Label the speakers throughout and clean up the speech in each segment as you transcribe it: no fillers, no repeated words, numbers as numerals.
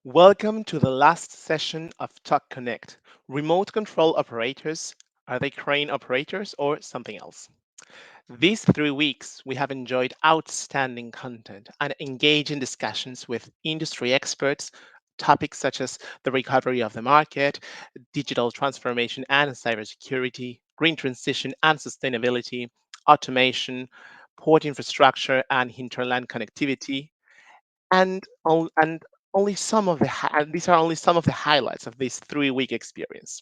Speaker 1: Welcome to the last session of TOC Connect. Remote control operators, are they crane operators or something else? These 3 weeks, we have enjoyed outstanding content and engaging discussions with industry experts, topics such as the recovery of the market, digital transformation and cybersecurity, green transition and sustainability, automation, port infrastructure and hinterland connectivity, and only some of and these are only some of the highlights of this 3 week experience.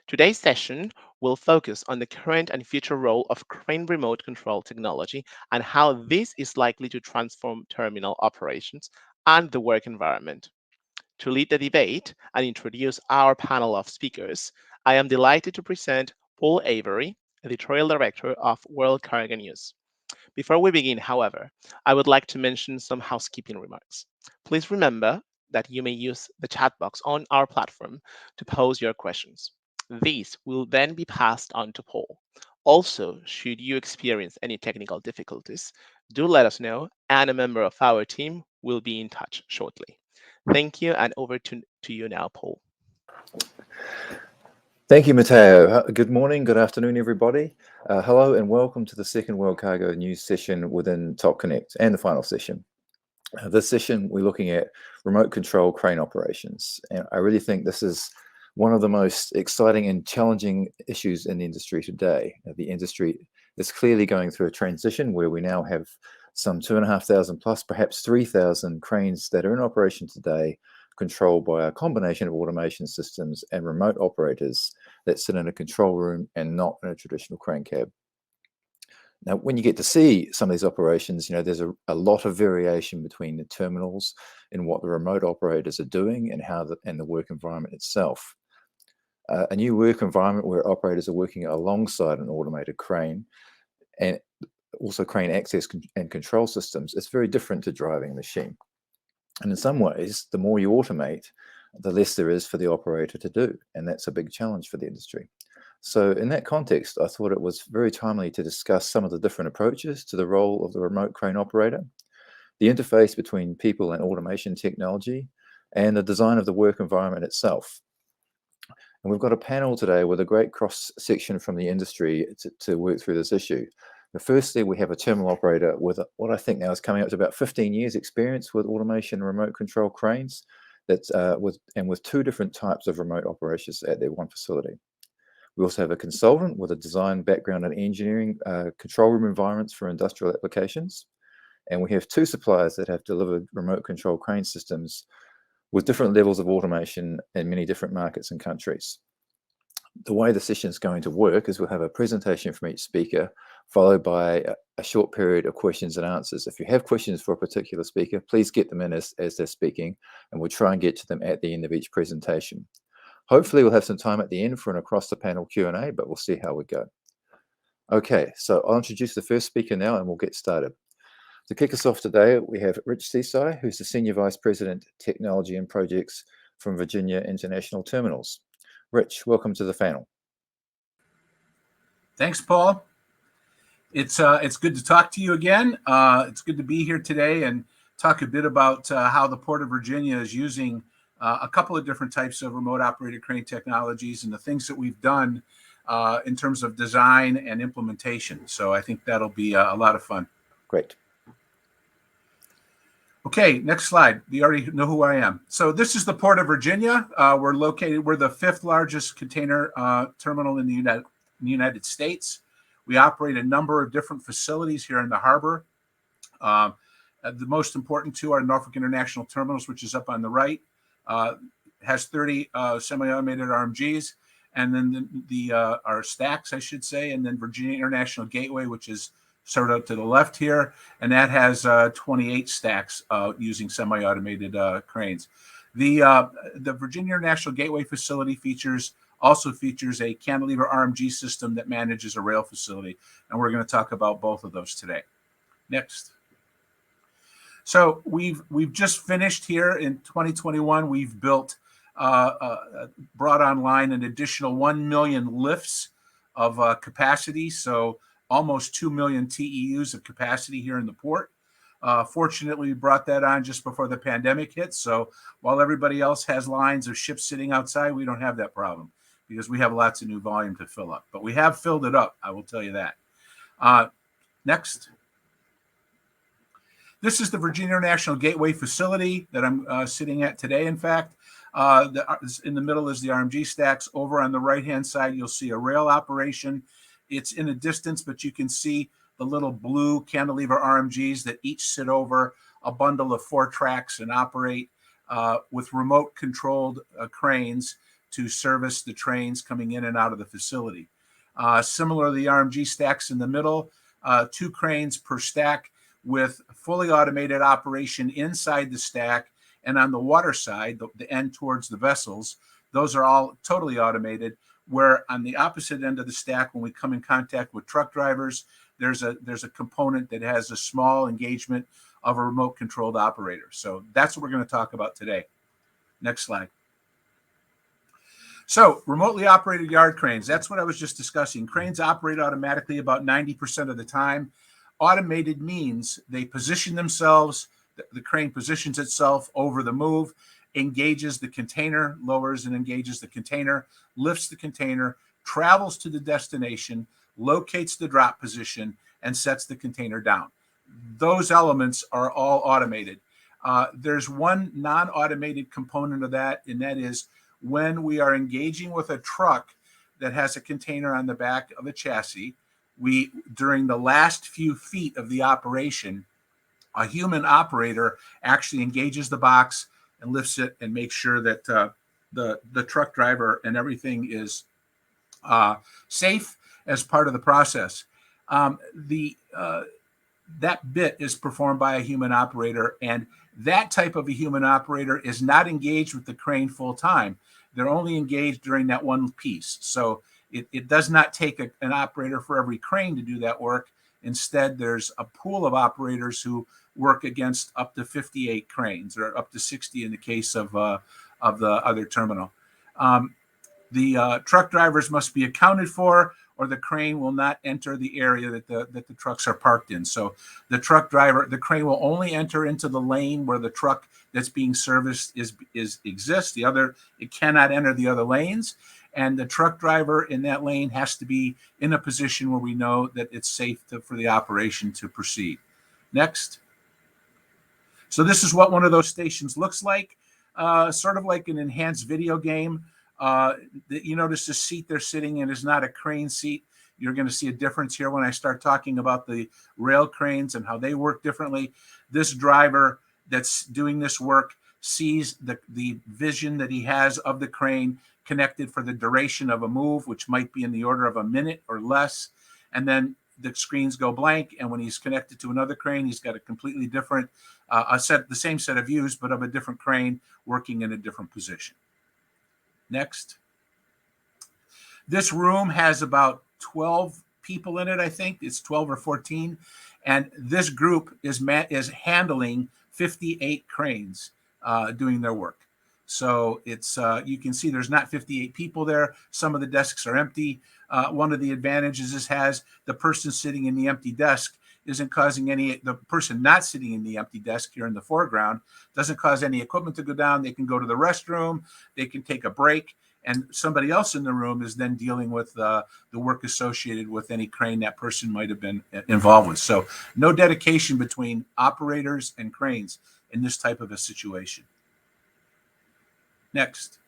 Speaker 1: Today's session will focus on the current and future role of crane remote control technology and how this is likely to transform terminal operations and the work environment. To lead the debate and introduce our panel of speakers, I am delighted to present Paul Avery, editorial director of World Cargo News. Before we begin, however, I would like to mention some housekeeping remarks. Please remember that you may use the chat box on our platform to pose your questions. These will then be passed on to Paul. Also, should you experience any technical difficulties, do let us know, and a member of our team will be in touch shortly. Thank you, and over to you now, Paul.
Speaker 2: Thank you, Matteo. Good morning, good afternoon, everybody. Hello and welcome to the second World Cargo News session within TOC Connect and the final session. This session, we're looking at remote control crane operations. And I really think this is one of the most exciting and challenging issues in the industry today. The industry is clearly going through a transition where we now have some 2,500 plus, perhaps 3,000 cranes that are in operation today, controlled by a combination of automation systems and remote operators that sit in a control room and not in a traditional crane cab. Now, when you get to see some of these operations, there's a lot of variation between the terminals and what the remote operators are doing and and the work environment itself. A new work environment where operators are working alongside an automated crane and also crane access and control systems, it's very different to driving a machine. And in some ways, the more you automate, the less there is for the operator to do. And that's a big challenge for the industry. So in that context, I thought it was very timely to discuss some of the different approaches to the role of the remote crane operator, the interface between people and automation technology, and the design of the work environment itself. And we've got a panel today with a great cross-section from the industry to work through this issue. But firstly, we have a terminal operator with what I think now is coming up to about 15 years experience with automation and remote control cranes with two different types of remote operations at their one facility. We also have a consultant with a design background in engineering control room environments for industrial applications. And we have two suppliers that have delivered remote control crane systems with different levels of automation in many different markets and countries. The way the session is going to work is we'll have a presentation from each speaker, followed by a short period of questions and answers. If you have questions for a particular speaker, please get them in as they're speaking, and we'll try and get to them at the end of each presentation. Hopefully, we'll have some time at the end for an across-the-panel Q&A, but we'll see how we go. Okay, so I'll introduce the first speaker now, and we'll get started. To kick us off today, we have Rich Seasai, who's the Senior Vice President, Technology and Projects from Virginia International Terminals. Rich, welcome to the panel.
Speaker 3: Thanks, Paul. It's good to talk to you again. It's good to be here today and talk a bit about how the Port of Virginia is using a couple of different types of remote operated crane technologies and the things that we've done in terms of design and implementation. So I think that'll be a lot of fun.
Speaker 2: Great.
Speaker 3: Okay, next slide. You already know who I am. So this is the Port of Virginia. We're the fifth largest container terminal in the United States. We operate a number of different facilities here in the harbor. The most important two are Norfolk International Terminals, which is up on the right. Has 30 semi-automated RMGs, and then our stacks, I should say, and then Virginia International Gateway, which is sort of to the left here, and that has 28 stacks using semi-automated cranes. The Virginia International Gateway facility also features a cantilever RMG system that manages a rail facility, and we're going to talk about both of those today. Next. So we've just finished here in 2021. We've brought online an additional 1 million lifts of capacity, so almost 2 million TEUs of capacity here in the port. Fortunately, we brought that on just before the pandemic hit. So while everybody else has lines of ships sitting outside, we don't have that problem because we have lots of new volume to fill up. But we have filled it up, I will tell you that. Next. This is the Virginia International Gateway facility that I'm sitting at today, in fact. In the middle is the RMG stacks. Over on the right-hand side, you'll see a rail operation. It's in a distance, but you can see the little blue cantilever RMGs that each sit over a bundle of 4 tracks and operate with remote-controlled cranes to service the trains coming in and out of the facility. Similar to the RMG stacks in the middle, 2 cranes per stack with fully automated operation inside the stack, and on the water side, the end towards the vessels, those are all totally automated. Where on the opposite end of the stack, when we come in contact with truck drivers, there's a component that has a small engagement of a remote controlled operator. So that's what we're going to talk about today. Next slide. So remotely operated yard cranes, that's what I was just discussing. Cranes operate automatically about 90% of the time. Automated means they position themselves, the crane positions itself over the move, engages the container, lowers and engages the container, lifts the container, travels to the destination, locates the drop position, and sets the container down. Those elements are all automated. There's one non-automated component of that, and that is when we are engaging with a truck that has a container on the back of a chassis, during the last few feet of the operation, a human operator actually engages the box and lifts it and makes sure that the truck driver and everything is safe as part of the process. That bit is performed by a human operator, and that type of a human operator is not engaged with the crane full time. They're only engaged during that one piece. So it does not take an operator for every crane to do that work. Instead, there's a pool of operators who work against up to 58 cranes, or up to 60 in the case of the other terminal. The truck drivers must be accounted for, or the crane will not enter the area that the trucks are parked in. So the crane will only enter into the lane where the truck that's being serviced exists. It cannot enter the other lanes. And the truck driver in that lane has to be in a position where we know that it's safe for the operation to proceed. Next. So this is what one of those stations looks like, sort of like an enhanced video game. You notice the seat they're sitting in is not a crane seat. You're going to see a difference here when I start talking about the rail cranes and how they work differently. This driver that's doing this work sees the vision that he has of the crane connected for the duration of a move, which might be in the order of a minute or less. And then the screens go blank. And when he's connected to another crane, he's got a completely different, the same set of views, but of a different crane working in a different position. Next. This room has about 12 people in it, I think. It's 12 or 14. And this group is handling 58 cranes doing their work. So it's you can see there's not 58 people there. Some of the desks are empty. One of the advantages this has, the person sitting in the empty desk isn't causing the person not sitting in the empty desk here in the foreground doesn't cause any equipment to go down. They can go to the restroom. They can take a break. And somebody else in the room is then dealing with the work associated with any crane that person might have been involved with. So no dedication between operators and cranes in this type of a situation. Next.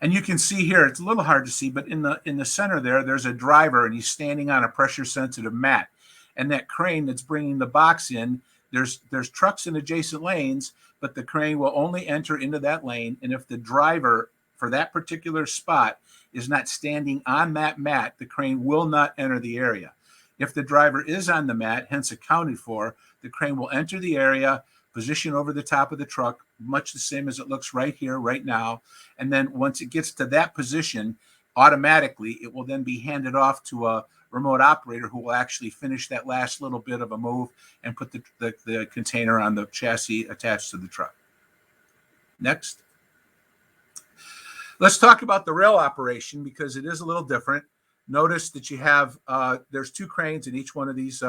Speaker 3: And you can see here, it's a little hard to see, but in the center there's a driver, and he's standing on a pressure-sensitive mat. And that crane that's bringing the box in, there's trucks in adjacent lanes, but the crane will only enter into that lane. And if the driver for that particular spot is not standing on that mat, the crane will not enter the area. If the driver is on the mat, hence accounted for, the crane will enter the area, position over the top of the truck, much the same as it looks right here, right now. And then once it gets to that position, automatically, it will then be handed off to a remote operator who will actually finish that last little bit of a move and put the container on the chassis attached to the truck. Next. Let's talk about the rail operation because it is a little different. Notice that you have, there's 2 cranes in each one of these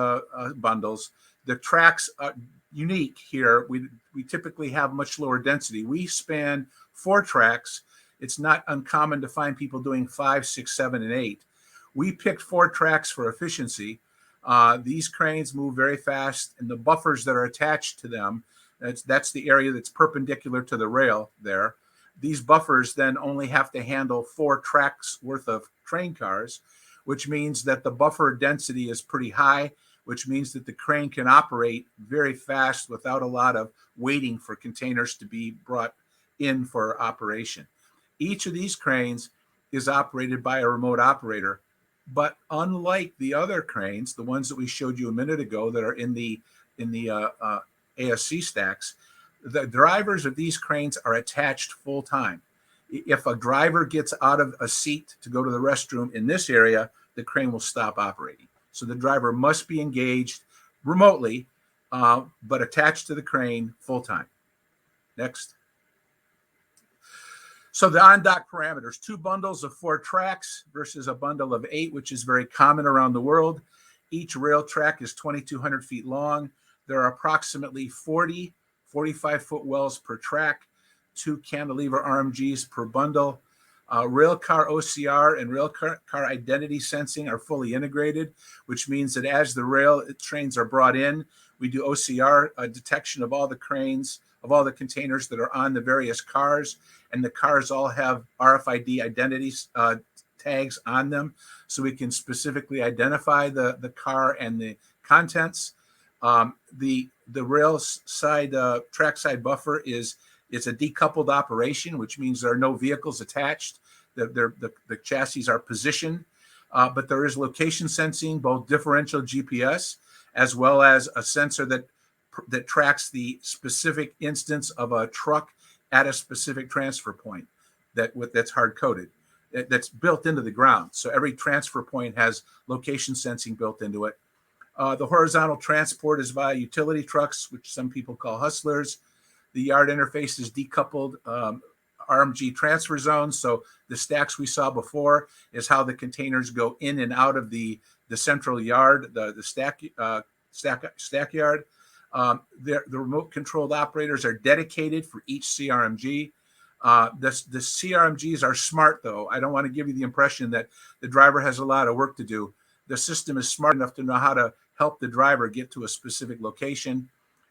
Speaker 3: bundles. The tracks are unique here. We typically have much lower density. We span 4 tracks. It's not uncommon to find people doing 5, 6, 7, and 8. We picked 4 tracks for efficiency. These cranes move very fast, and the buffers that are attached to them, that's the area that's perpendicular to the rail there. These buffers then only have to handle 4 tracks worth of train cars, which means that the buffer density is pretty high, which means that the crane can operate very fast without a lot of waiting for containers to be brought in for operation. Each of these cranes is operated by a remote operator, but unlike the other cranes, the ones that we showed you a minute ago that are in the ASC stacks, the drivers of these cranes are attached full time. If a driver gets out of a seat to go to the restroom in this area, the crane will stop operating. So the driver must be engaged remotely, but attached to the crane full time. Next. So the on-dock parameters, 2 bundles of 4 tracks versus a bundle of 8, which is very common around the world. Each rail track is 2,200 feet long. There are approximately 40 45-foot wells per track, 2 cantilever RMGs per bundle. Rail car OCR and rail car identity sensing are fully integrated, which means that as the rail trains are brought in, we do OCR detection of all the cranes, of all the containers that are on the various cars, and the cars all have RFID identity tags on them, so we can specifically identify the car and the contents. The rail side trackside buffer is a decoupled operation, which means there are no vehicles attached. The chassis are positioned, but there is location sensing, both differential GPS as well as a sensor that tracks the specific instance of a truck at a specific transfer point that's hard coded, that's built into the ground. So every transfer point has location sensing built into it. The horizontal transport is via utility trucks, which some people call hustlers. The yard interface is decoupled RMG transfer zones. So the stacks we saw before is how the containers go in and out of the central yard, the stack yard. The remote controlled operators are dedicated for each CRMG. The CRMGs are smart, though. I don't want to give you the impression that the driver has a lot of work to do. The system is smart enough to know how to help the driver get to a specific location.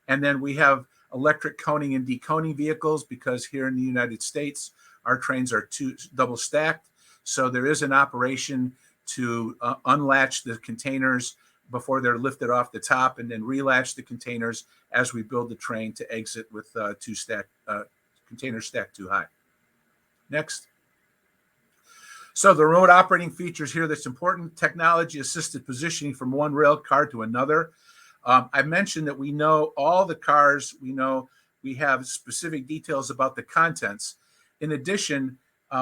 Speaker 3: And then we have electric coning and deconing vehicles, because here in the United States, our trains are double stacked. So there is an operation to unlatch the containers before they're lifted off the top, and then relatch the containers as we build the train to exit with 2 containers stacked too high. Next. So the remote operating features here that's important: technology assisted positioning from one rail car to another. I mentioned that we know all the cars, we have specific details about the contents. In addition,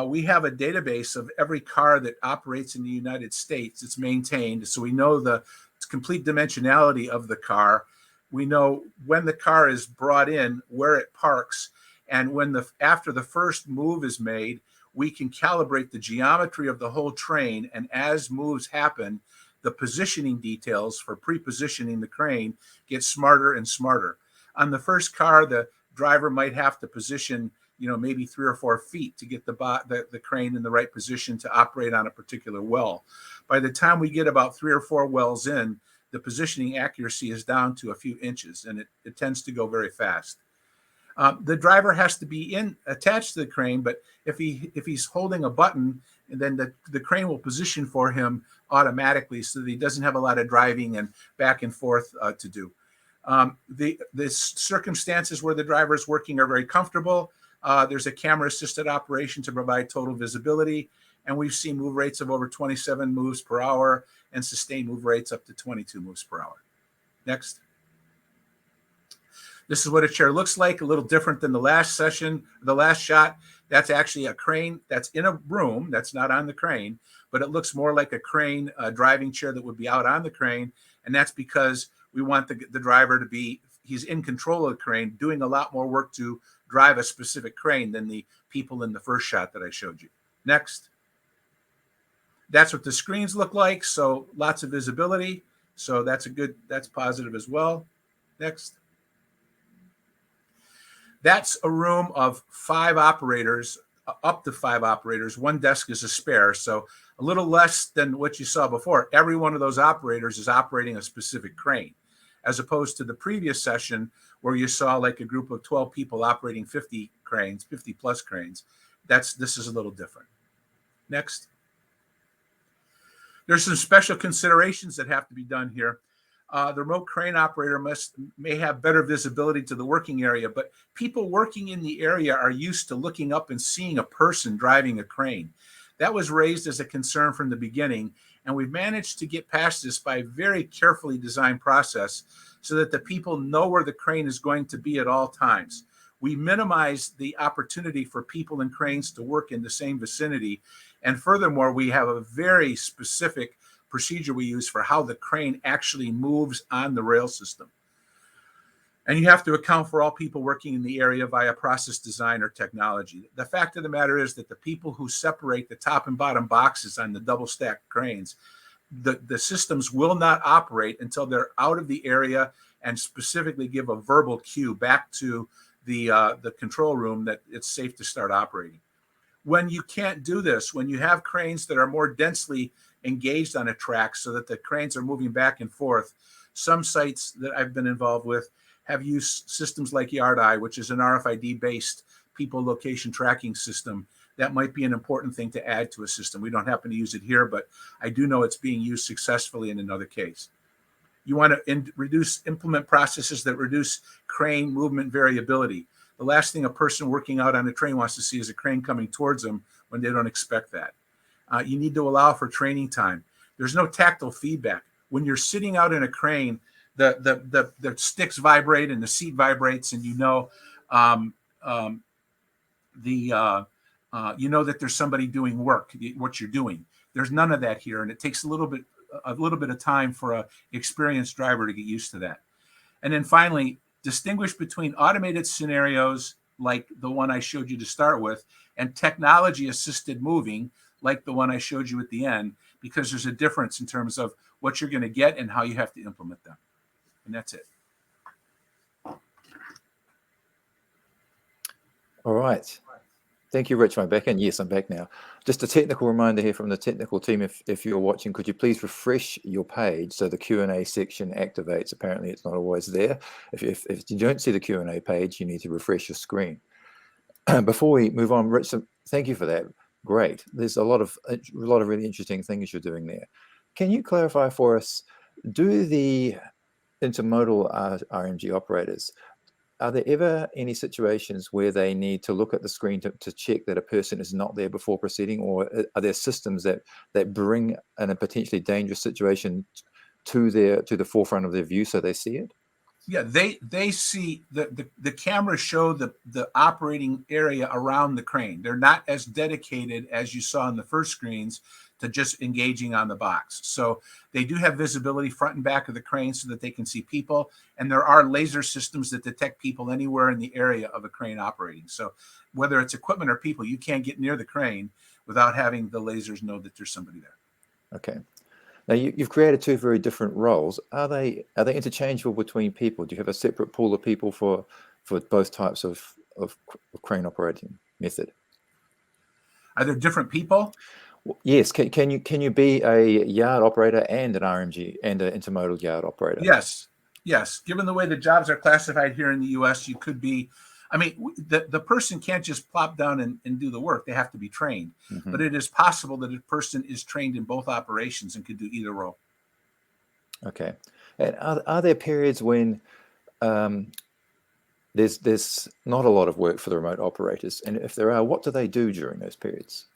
Speaker 3: we have a database of every car that operates in the United States. It's maintained, so we know the complete dimensionality of the car. We know when the car is brought in, where it parks, and after the first move is made, we can calibrate the geometry of the whole train, and as moves happen, the positioning details for pre-positioning the crane get smarter and smarter. On the first car, the driver might have to position, maybe 3 or 4 feet to get the crane in the right position to operate on a particular well. By the time we get about 3 or 4 wells in, the positioning accuracy is down to a few inches, and it tends to go very fast. The driver has to be attached to the crane, but if he's holding a button, then the crane will position for him automatically, so that he doesn't have a lot of driving and back and forth to do. The circumstances where the driver is working are very comfortable. There's a camera assisted operation to provide total visibility, and we've seen move rates of over 27 moves per hour and sustained move rates up to 22 moves per hour. Next. This is what a chair looks like, a little different than the last shot. That's actually a crane that's in a room, that's not on the crane, but it looks more like a crane driving chair that would be out on the crane. And that's because we want the driver to he's in control of the crane, doing a lot more work to drive a specific crane than the people in the first shot that I showed you. Next. That's what the screens look like. So lots of visibility. So that's positive as well. Next. That's a room of 5 operators, up to 5 operators. One desk is a spare, so a little less than what you saw before. Every one of those operators is operating a specific crane, as opposed to the previous session where you saw like a group of 12 people operating 50 cranes, 50 plus cranes. This is a little different. Next. There's some special considerations that have to be done here. The remote crane operator may have better visibility to the working area, but people working in the area are used to looking up and seeing a person driving a crane. That was raised as a concern from the beginning, and we've managed to get past this by a very carefully designed process so that the people know where the crane is going to be at all times. We minimize the opportunity for people and cranes to work in the same vicinity, and furthermore, we have a very specific procedure we use for how the crane actually moves on the rail system. And you have to account for all people working in the area via process design or technology. The fact of the matter is that the people who separate the top and bottom boxes on the double stacked cranes, the systems will not operate until they're out of the area and specifically give a verbal cue back to the control room that it's safe to start operating. When you can't do this, when you have cranes that are more densely engaged on a track so that the cranes are moving back and forth, some sites that I've been involved with have used systems like YardEye, which is an RFID-based people location tracking system. That might be an important thing to add to a system. We don't happen to use it here, but I do know it's being used successfully in another case. You want to implement processes that reduce crane movement variability. The last thing a person working out on a train wants to see is a crane coming towards them when they don't expect that. You need to allow for training time. There's no tactile feedback. When you're sitting out in a crane, the sticks vibrate and the seat vibrates, and you know that there's somebody doing work, what you're doing. There's none of that here, and it takes a little bit of time for an experienced driver to get used to that. And then finally, distinguish between automated scenarios like the one I showed you to start with and technology assisted moving like the one I showed you at the end, because there's a difference in terms of what you're going to get and how you have to implement them. And that's it.
Speaker 2: All right. Thank you, Rich. I'm back in. Yes, I'm back now. Just a technical reminder here from the technical team. If you're watching, could you please refresh your page so the Q&A section activates? Apparently, it's not always there. If you don't see the Q&A page, you need to refresh your screen. Before we move on, Rich, thank you for that. Great. There's a lot of really interesting things you're doing there. Can you clarify for us, do the intermodal RMG operators, are there ever any situations where they need to look at the screen to check that a person is not there before proceeding, or are there systems that bring in a potentially dangerous situation to the forefront of their view so they see it?
Speaker 3: Yeah, they see the cameras show the operating area around the crane. They're not as dedicated as you saw in the first screens to just engaging on the box. So they do have visibility front and back of the crane so that they can see people. And there are laser systems that detect people anywhere in the area of a crane operating. So whether it's equipment or people, you can't get near the crane without having the lasers know that there's somebody there.
Speaker 2: Okay. Now you've created two very different roles. Are they interchangeable between people? Do you have a separate pool of people for both types of crane operating method?
Speaker 3: Are there different people?
Speaker 2: Yes. Can you be a yard operator and an RMG and an intermodal yard operator?
Speaker 3: Yes. Given the way the jobs are classified here in the U.S., you could be. I mean, the person can't just plop down and do the work. They have to be trained. Mm-hmm. But it is possible that a person is trained in both operations and could do either role.
Speaker 2: Okay. And are there periods when there's not a lot of work for the remote operators? And if there are, what do they do during those periods?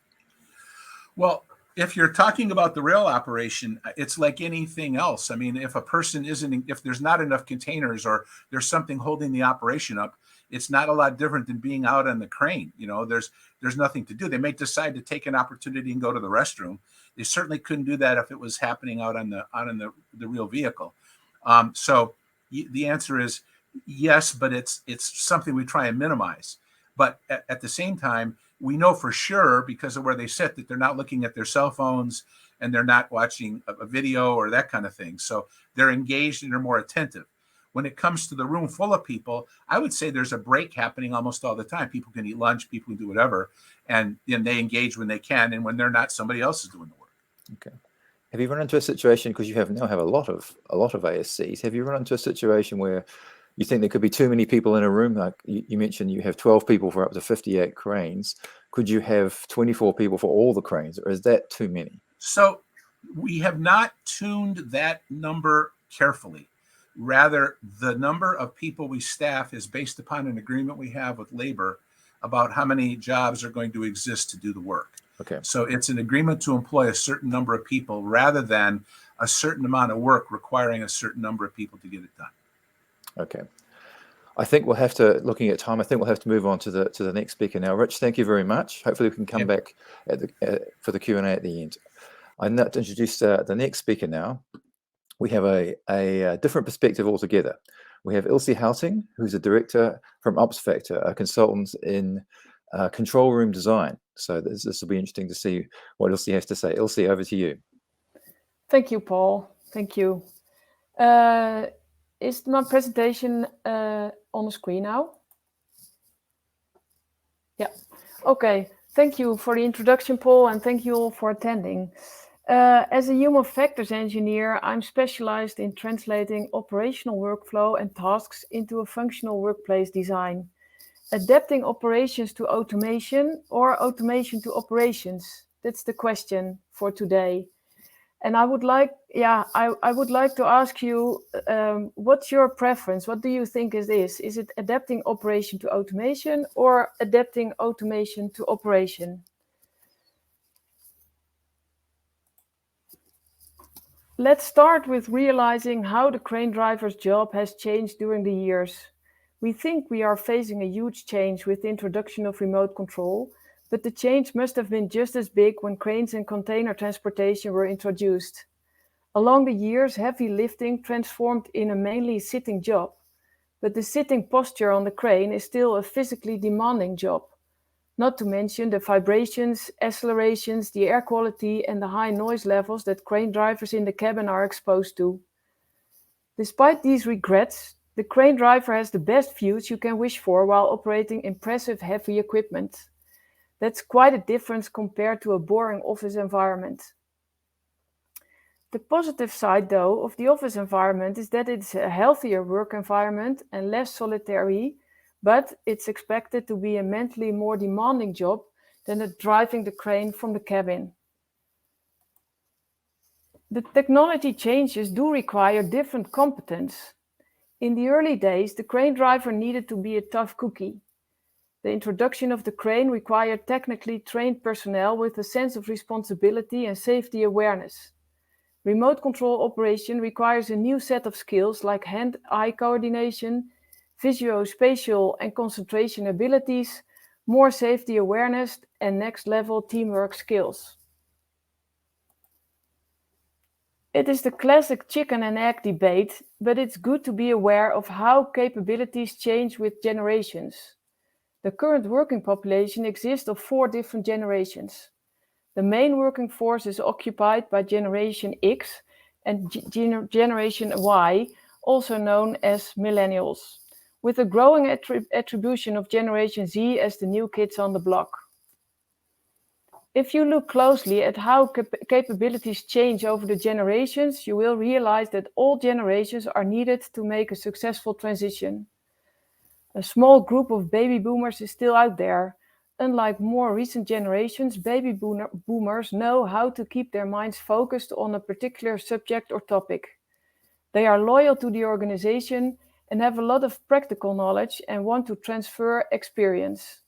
Speaker 3: Well, if you're talking about the rail operation, it's like anything else. I mean, if a person if there's not enough containers or there's something holding the operation up, it's not a lot different than being out on the crane. You know, there's nothing to do. They may decide to take an opportunity and go to the restroom. They certainly couldn't do that if it was happening out on the real vehicle. So the answer is yes, but it's something we try and minimize. But at the same time, we know for sure, because of where they sit, that they're not looking at their cell phones and they're not watching a video or that kind of thing. So they're engaged and they're more attentive. When it comes to the room full of people, I would say there's a break happening almost all the time. People can eat lunch, people can do whatever, and then they engage when they can, and when they're not, somebody else is doing the work.
Speaker 2: Okay. Have you run into a situation, because you now have a lot of ASCs, have you run into a situation where you think there could be too many people in a room? Like you mentioned, you have 12 people for up to 58 cranes. Could you have 24 people for all the cranes, or is that too many?
Speaker 3: So we have not tuned that number carefully. Rather, the number of people we staff is based upon an agreement we have with labor about how many jobs are going to exist to do the work.
Speaker 2: Okay.
Speaker 3: So it's an agreement to employ a certain number of people rather than a certain amount of work requiring a certain number of people to get it done.
Speaker 2: Okay. I think we'll have to, looking at time, I think we'll have to move on to the next speaker now. Rich, thank you very much. Hopefully we can come back for the Q&A at the end. I'd like to introduce the next speaker now. We have a different perspective altogether. We have Ilse Houting, who's a director from Ops Factor, a consultant in control room design. So this will be interesting to see what Ilse has to say. Ilse, over to you.
Speaker 4: Thank you, Paul. Thank you. Is my presentation on the screen now? Yeah. Okay. Thank you for the introduction, Paul, and thank you all for attending. As a human factors engineer, I'm specialized in translating operational workflow and tasks into a functional workplace design, adapting operations to automation or automation to operations. That's the question for today. And I would like to ask you, what's your preference? What do you think it is? Is it adapting operation to automation or adapting automation to operation? Let's start with realizing how the crane driver's job has changed during the years. We think we are facing a huge change with the introduction of remote control, but the change must have been just as big when cranes and container transportation were introduced. Along the years, heavy lifting transformed in a mainly sitting job, but the sitting posture on the crane is still a physically demanding job. Not to mention the vibrations, accelerations, the air quality, and the high noise levels that crane drivers in the cabin are exposed to. Despite these regrets, the crane driver has the best views you can wish for while operating impressive heavy equipment. That's quite a difference compared to a boring office environment. The positive side, though, of the office environment is that it's a healthier work environment and less solitary, but it's expected to be a mentally more demanding job than driving the crane from the cabin. The technology changes do require different competence. In the early days, the crane driver needed to be a tough cookie. The introduction of the crane required technically trained personnel with a sense of responsibility and safety awareness. Remote control operation requires a new set of skills like hand-eye coordination, visuospatial and concentration abilities, more safety awareness, and next-level teamwork skills. It is the classic chicken and egg debate, but it's good to be aware of how capabilities change with generations. The current working population exists of 4 different generations. The main working force is occupied by Generation X and Generation Y, also known as millennials, with a growing attribution of Generation Z as the new kids on the block. If you look closely at how capabilities change over the generations, you will realize that all generations are needed to make a successful transition. A small group of baby boomers is still out there. Unlike more recent generations, baby boomers know how to keep their minds focused on a particular subject or topic. They are loyal to the organization and have a lot of practical knowledge and want to transfer experience.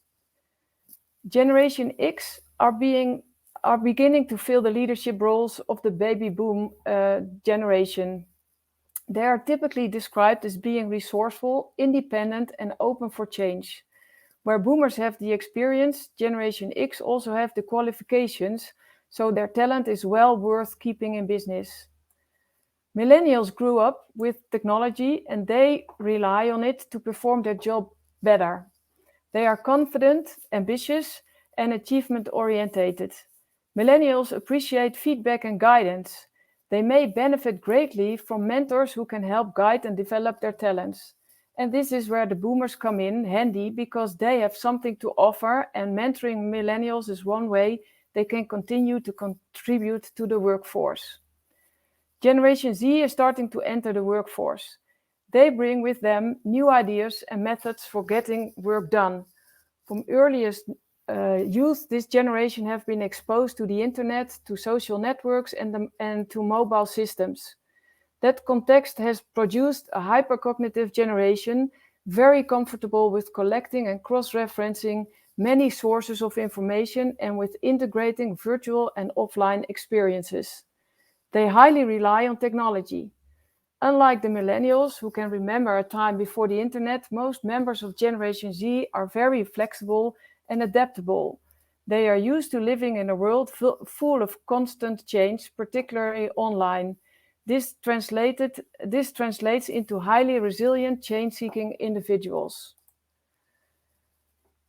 Speaker 4: Generation X are beginning to fill the leadership roles of the baby boom generation. They are typically described as being resourceful, independent, and open for change. Where boomers have the experience, Generation X also have the qualifications, so their talent is well worth keeping in business. Millennials grew up with technology and they rely on it to perform their job better. They are confident, ambitious, and achievement-oriented. Millennials appreciate feedback and guidance. They may benefit greatly from mentors who can help guide and develop their talents. And this is where the boomers come in handy because they have something to offer, and mentoring millennials is one way they can continue to contribute to the workforce. Generation Z is starting to enter the workforce. They bring with them new ideas and methods for getting work done. From earliest youth, this generation have been exposed to the internet, to social networks, and to mobile systems. That context has produced a hypercognitive generation, very comfortable with collecting and cross-referencing many sources of information and with integrating virtual and offline experiences. They highly rely on technology. Unlike the millennials, who can remember a time before the internet, most members of Generation Z are very flexible and adaptable. They are used to living in a world full of constant change, particularly online. This translates into highly resilient, change-seeking individuals.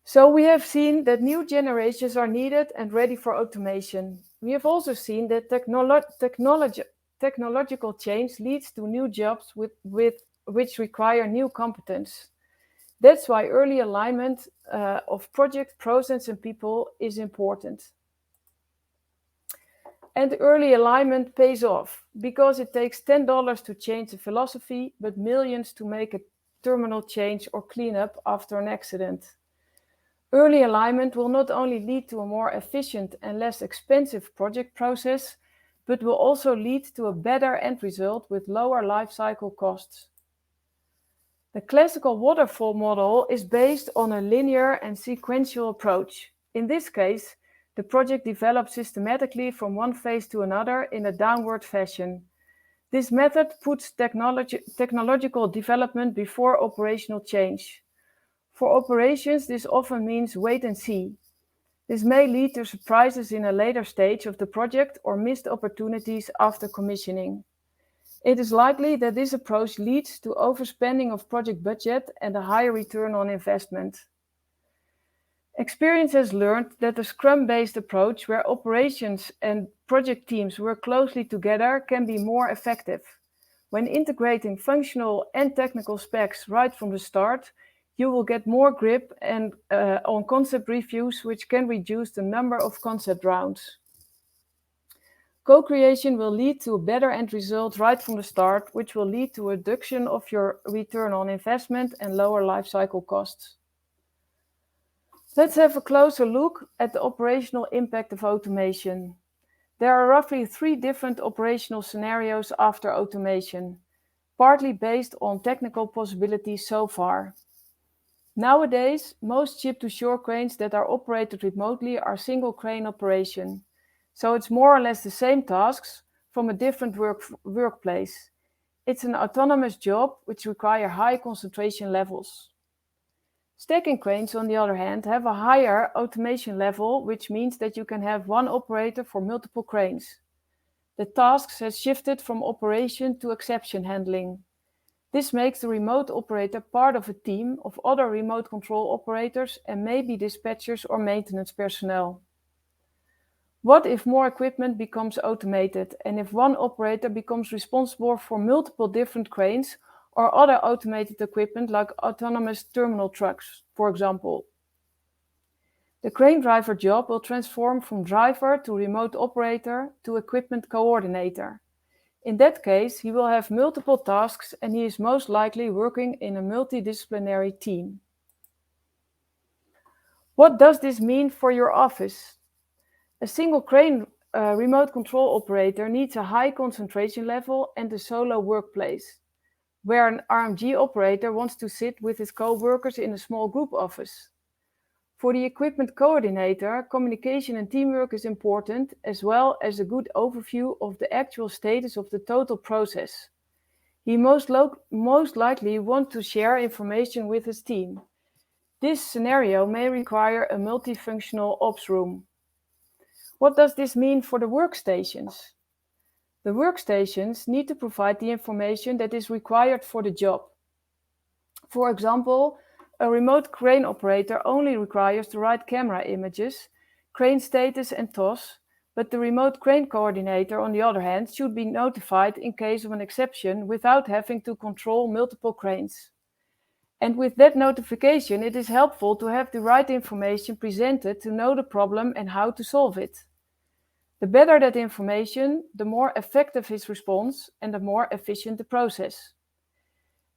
Speaker 4: So we have seen that new generations are needed and ready for automation. We have also seen that technological change leads to new jobs which require new competence. That's why early alignment of project, process, and people is important. And early alignment pays off because it takes $10 to change a philosophy, but millions to make a terminal change or cleanup after an accident. Early alignment will not only lead to a more efficient and less expensive project process, but will also lead to a better end result with lower lifecycle costs. The classical waterfall model is based on a linear and sequential approach. In this case, the project develops systematically from one phase to another in a downward fashion. This method puts technological development before operational change. For operations, this often means wait and see. This may lead to surprises in a later stage of the project or missed opportunities after commissioning. It is likely that this approach leads to overspending of project budget and a higher return on investment. Experience has learned that the Scrum-based approach, where operations and project teams work closely together, can be more effective. When integrating functional and technical specs right from the start, you will get more grip on concept reviews, which can reduce the number of concept rounds. Co-creation will lead to a better end result right from the start, which will lead to a reduction of your return on investment and lower lifecycle costs. Let's have a closer look at the operational impact of automation. There are roughly 3 different operational scenarios after automation, partly based on technical possibilities so far. Nowadays, most ship-to-shore cranes that are operated remotely are single crane operation. So it's more or less the same tasks from a different workplace. It's an autonomous job which requires high concentration levels. Stacking cranes, on the other hand, have a higher automation level, which means that you can have one operator for multiple cranes. The tasks have shifted from operation to exception handling. This makes the remote operator part of a team of other remote control operators and maybe dispatchers or maintenance personnel. What if more equipment becomes automated and if one operator becomes responsible for multiple different cranes or other automated equipment like autonomous terminal trucks, for example? The crane driver job will transform from driver to remote operator to equipment coordinator. In that case, he will have multiple tasks and he is most likely working in a multidisciplinary team. What does this mean for your office? A single crane remote control operator needs a high concentration level and a solo workplace, where an RMG operator wants to sit with his co-workers in a small group office. For the equipment coordinator, communication and teamwork is important, as well as a good overview of the actual status of the total process. He most likely wants to share information with his team. This scenario may require a multifunctional ops room. What does this mean for the workstations? The workstations need to provide the information that is required for the job. For example, a remote crane operator only requires the right camera images, crane status and TOS, But the remote crane coordinator, on the other hand, should be notified in case of an exception without having to control multiple cranes. And with that notification, it is helpful to have the right information presented to know the problem and how to solve it. The better that information, the more effective his response and the more efficient the process.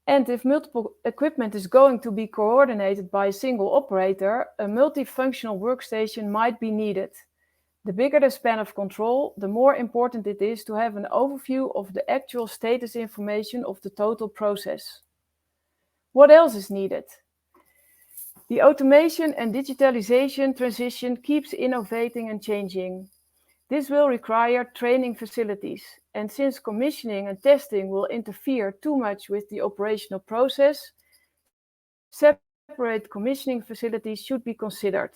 Speaker 4: And if multiple equipment is going to be coordinated by a single operator, a multifunctional workstation might be needed. The bigger the span of control, the more important it is to have an overview of the actual status information of the total process. What else is needed? The automation and digitalization transition keeps innovating and changing. This will require training facilities, and since commissioning and testing will interfere too much with the operational process, separate commissioning facilities should be considered.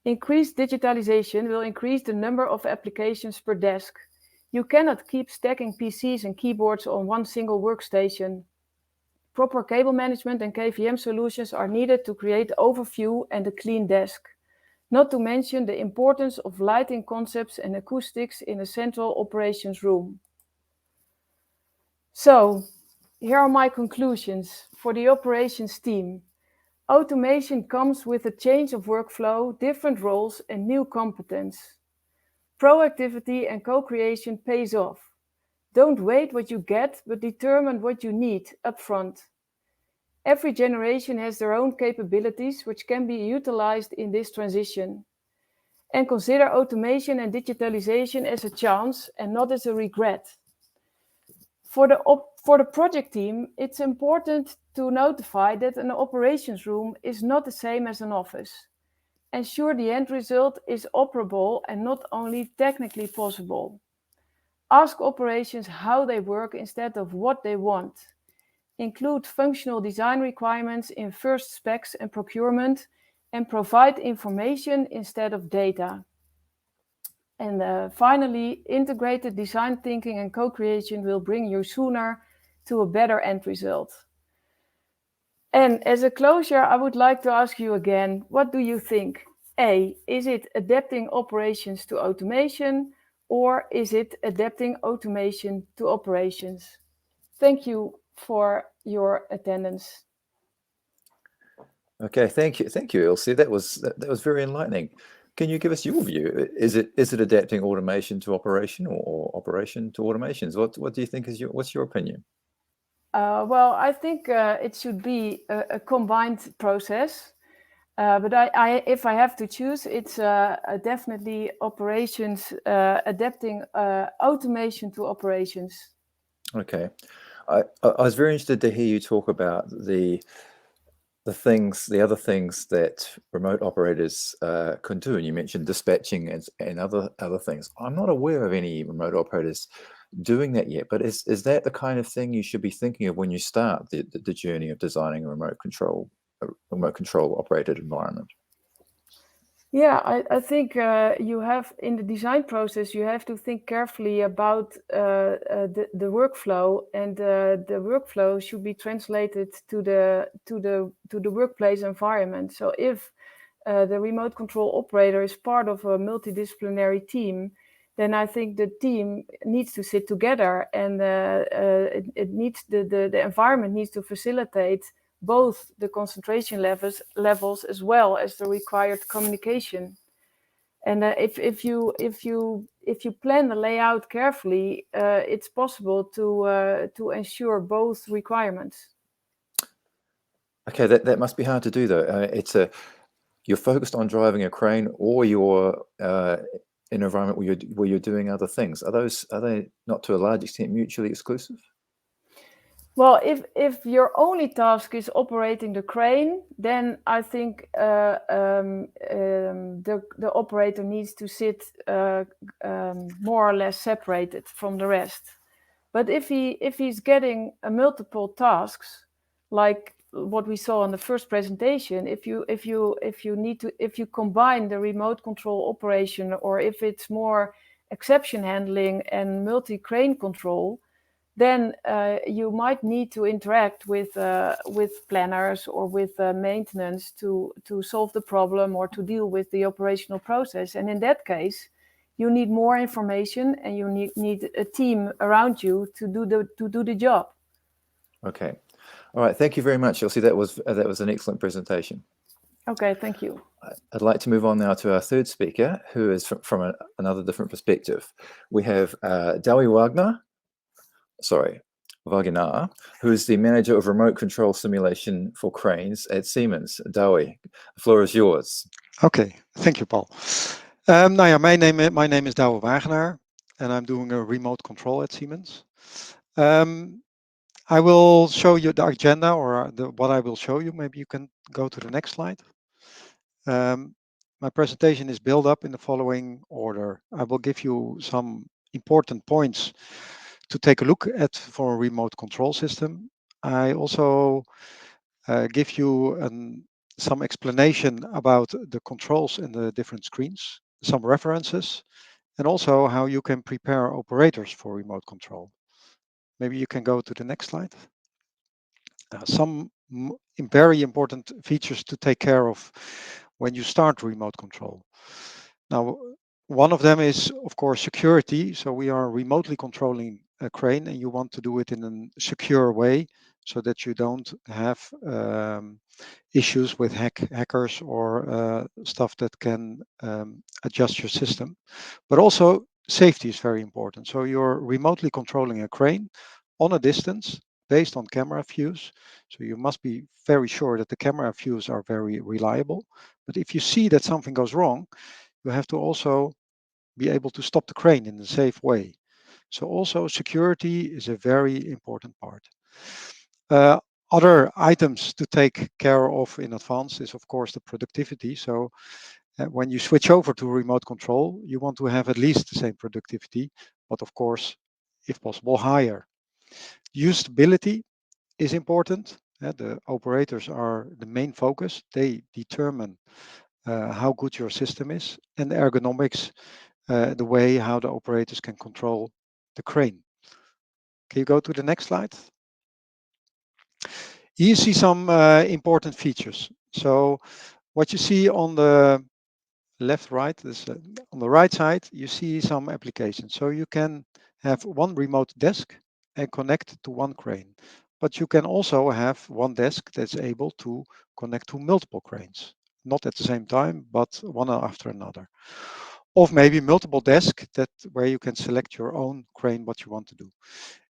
Speaker 4: Increased digitalization will increase the number of applications per desk. You cannot keep stacking PCs and keyboards on one single workstation. Proper cable management and KVM solutions are needed to create overview and a clean desk. Not to mention the importance of lighting concepts and acoustics in a central operations room. So, here are my conclusions for the operations team. Automation comes with a change of workflow, different roles, and new competence. Proactivity and co-creation pays off. Don't wait what you get, but determine what you need upfront. Every generation has their own capabilities, which can be utilized in this transition. And consider automation and digitalization as a chance and not as a regret. For the project team, it's important to notify that an operations room is not the same as an office. Ensure the end result is operable and not only technically possible. Ask operations how they work instead of what they want. Include functional design requirements in first specs and procurement, and provide information instead of data. And finally, integrated design thinking and co-creation will bring you sooner to a better end result. And as a closure, I would like to ask you again, what do you think? A, is it adapting operations to automation, or is it adapting automation to operations? Thank you for your attendance.
Speaker 2: Okay, thank you, Elsie. That was very enlightening. Can you give us your view? Is it adapting automation to operation or operation to automations? What do you think what's your opinion?
Speaker 4: Well, I think it should be a combined process. But if I have to choose, it's definitely operations, adapting automation to operations.
Speaker 2: Okay, I was very interested to hear you talk about the other things that remote operators can do, and you mentioned dispatching and other things. I'm not aware of any remote operators doing that yet, but is that the kind of thing you should be thinking of when you start the journey of designing a remote control operated environment?
Speaker 4: Yeah, I think you have in the design process, you have to think carefully about the workflow, and the workflow should be translated to the workplace environment. So if the remote control operator is part of a multidisciplinary team, then I think the team needs to sit together, and it needs the environment needs to facilitate both the concentration levels as well as the required communication. And if you plan the layout carefully, it's possible to ensure both requirements.
Speaker 2: Okay, that must be hard to do though. You're focused on driving a crane, or you're in an environment where you're doing other things. Are they not to a large extent mutually exclusive?
Speaker 4: Well, if your only task is operating the crane, then I think the operator needs to sit more or less separated from the rest. But if he's getting multiple tasks, like what we saw in the first presentation, if you combine the remote control operation, or if it's more exception handling and multi-crane control, then you might need to interact with planners or with maintenance to solve the problem or to deal with the operational process. And in that case, You need more information, and you need a team around you to do the job.
Speaker 2: Okay. All right. Thank you very much, Elsie. That was an excellent presentation.
Speaker 4: Okay, thank you.
Speaker 2: I'd like to move on now to our third speaker, who is from another different perspective. We have Douwe Wagenaar, who is the manager of remote control simulation for cranes at Siemens. Douwe, the floor is yours.
Speaker 5: Okay, thank you, Paul. Nou ja, my name is Douwe Wagenaar, and I'm doing a remote control at Siemens. I will show you the agenda, or what I will show you. Maybe you can go to the next slide. My presentation is built up in the following order. I will give you some important points to take a look at for a remote control system. I also give you some explanation about the controls in the different screens, some references, and also how you can prepare operators for remote control. Maybe you can go to the next slide. Some very important features to take care of when you start remote control. Now, one of them is, of course, security. So we are remotely controlling a crane, and you want to do it in a secure way so that you don't have issues with hackers or stuff that can adjust your system. But also safety is very important. So you're remotely controlling a crane on a distance based on camera views. So you must be very sure that the camera views are very reliable. But if you see that something goes wrong, you have to also be able to stop the crane in a safe way. So also security is a very important part. Other items to take care of in advance is, of course, the productivity. So when you switch over to remote control, you want to have at least the same productivity, but of course, if possible, higher. Usability is important. The operators are the main focus. They determine how good your system is, and the ergonomics, the way how the operators can control the crane. Can you go to the next slide? Here you see some important features. So what you see on the left, right, is on the right side, you see some applications. So you can have one remote desk and connect to one crane. But you can also have one desk that's able to connect to multiple cranes, not at the same time, but one after another. Or maybe multiple desks where you can select your own crane, what you want to do.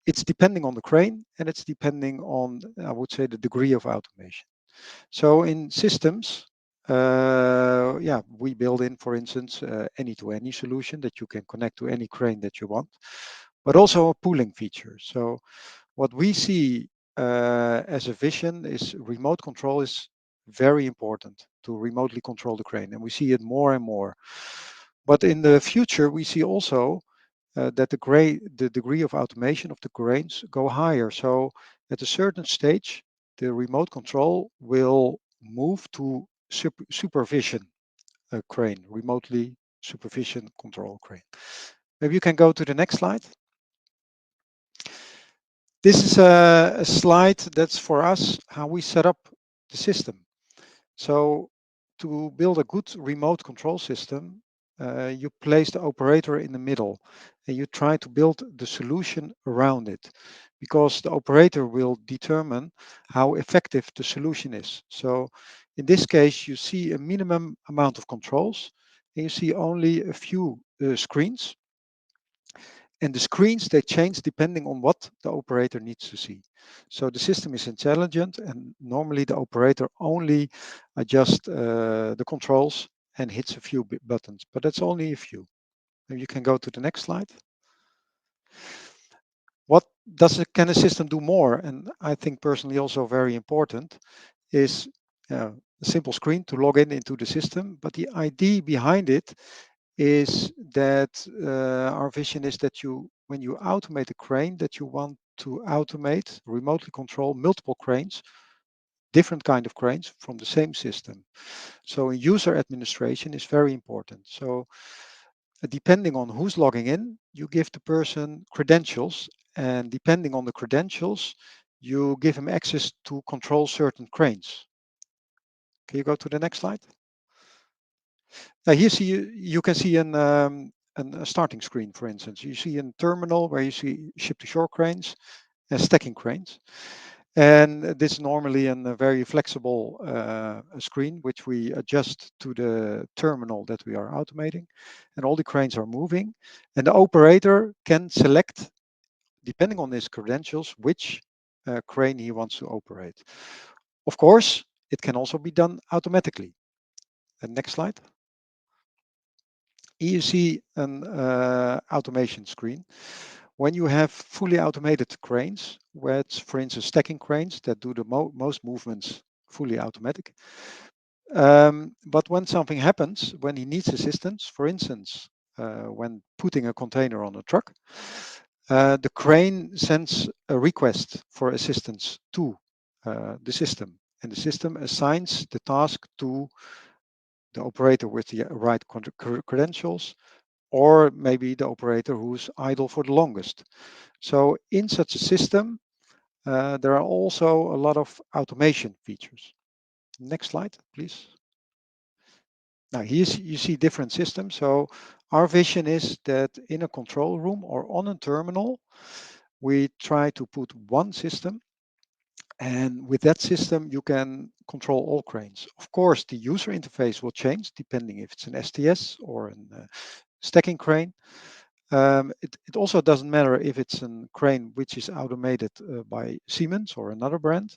Speaker 5: It's depending on the crane, and it's depending on, I would say, the degree of automation. So in systems, we build in, for instance, any-to-any solution that you can connect to any crane that you want, but also a pooling feature. So what we see as a vision is remote control is very important to remotely control the crane, and we see it more and more. But in the future, we see also that the degree of automation of the cranes go higher. So at a certain stage, the remote control will move to supervision crane, remotely supervision control crane. Maybe you can go to the next slide. This is a slide that's for us how we set up the system. So to build a good remote control system, you place the operator in the middle and you try to build the solution around it, because the operator will determine how effective the solution is. So in this case, you see a minimum amount of controls and you see only a few screens. And the screens, they change depending on what the operator needs to see. So the system is intelligent, and normally the operator only adjusts the controls and hits a few buttons, but that's only a few. Maybe you can go to the next slide. What can a system do more? And I think personally also very important is a simple screen to log in into the system, but the idea behind it is that our vision is that when you automate a crane, that you want to automate, remotely control multiple cranes, different kind of cranes from the same system. So user administration is very important. So depending on who's logging in, you give the person credentials, and depending on the credentials, you give him access to control certain cranes. Can you go to the next slide? Now here you can see a starting screen, for instance. You see a terminal where you see ship-to-shore cranes and stacking cranes. And this is normally a very flexible screen, which we adjust to the terminal that we are automating. And all the cranes are moving. And the operator can select, depending on his credentials, which crane he wants to operate. Of course, it can also be done automatically. And next slide. Here you see an automation screen. When you have fully automated cranes, where it's, for instance, stacking cranes that do the most movements fully automatic. But when something happens, when he needs assistance, for instance, when putting a container on a truck, the crane sends a request for assistance to the system, and the system assigns the task to the operator with the right credentials, or maybe the operator who's idle for the longest. So in such a system, there are also a lot of automation features. Next slide, please. Now here you see different systems. So our vision is that in a control room or on a terminal, we try to put one system, and with that system you can control all cranes. Of course, the user interface will change depending if it's an STS or a stacking crane. It also doesn't matter if it's a crane which is automated by Siemens or another brand.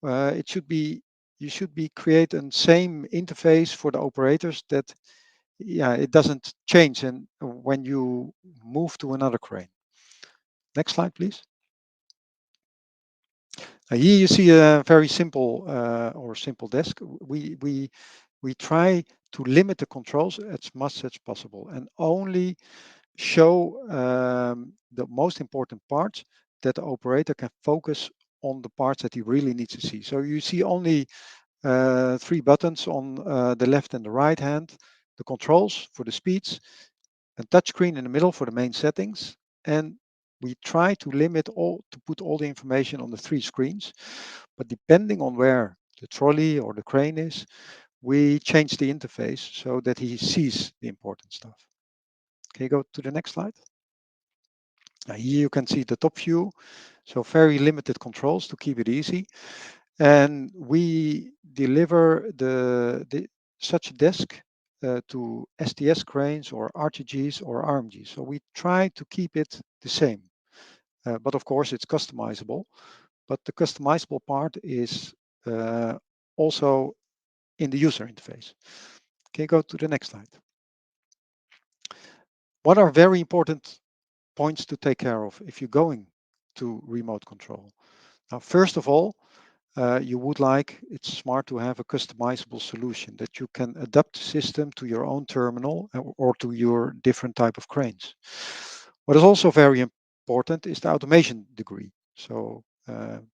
Speaker 5: It should be you should be create a same interface for the operators that it doesn't change and when you move to another crane. Next slide, please. Here you see a very simple or simple desk. We try to limit the controls as much as possible and only show the most important parts that the operator can focus on the parts that he really needs to see. So you see only 3 buttons on the left and the right hand, the controls for the speeds, a touchscreen in the middle for the main settings, and we try to limit to put all the information on the 3 screens. But depending on where the trolley or the crane is, we change the interface so that he sees the important stuff. Can you go to the next slide? Now here you can see the top view. So very limited controls to keep it easy. And we deliver such a desk to STS cranes or RTGs or RMGs. So we try to keep it the same. But of course, it's customizable. But the customizable part is also in the user interface. Can you go to the next slide? What are very important points to take care of if you're going to remote control? Now, first of all, you would like, it's smart to have a customizable solution that you can adapt the system to your own terminal or to your different type of cranes. What is also very important is the automation degree. So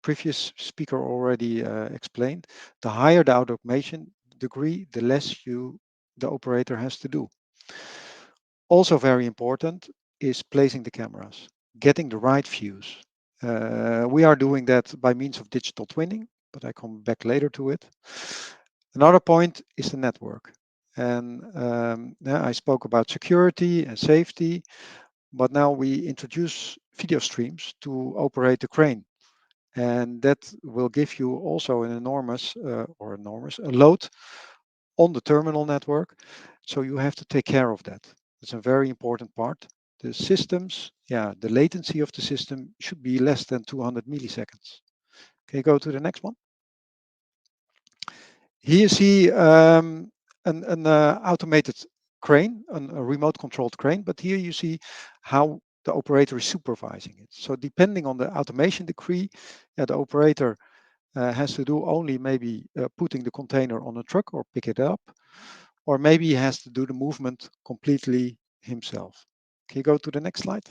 Speaker 5: previous speaker already explained, the higher the automation degree, the less the operator has to do. Also very important is placing the cameras, getting the right views. We are doing that by means of digital twinning, but I come back later to it. Another point is the network. And I spoke about security and safety, but now we introduce video streams to operate the crane. And that will give you also an enormous a load on the terminal network. So you have to take care of that. It's a very important part. The systems, the latency of the system should be less than 200 milliseconds. Can you go to the next one? Here you see an automated crane, a remote controlled crane, but here you see how the operator is supervising it. So depending on the automation degree, the operator has to do only maybe putting the container on a truck or pick it up, or maybe he has to do the movement completely himself. Can you go to the next slide?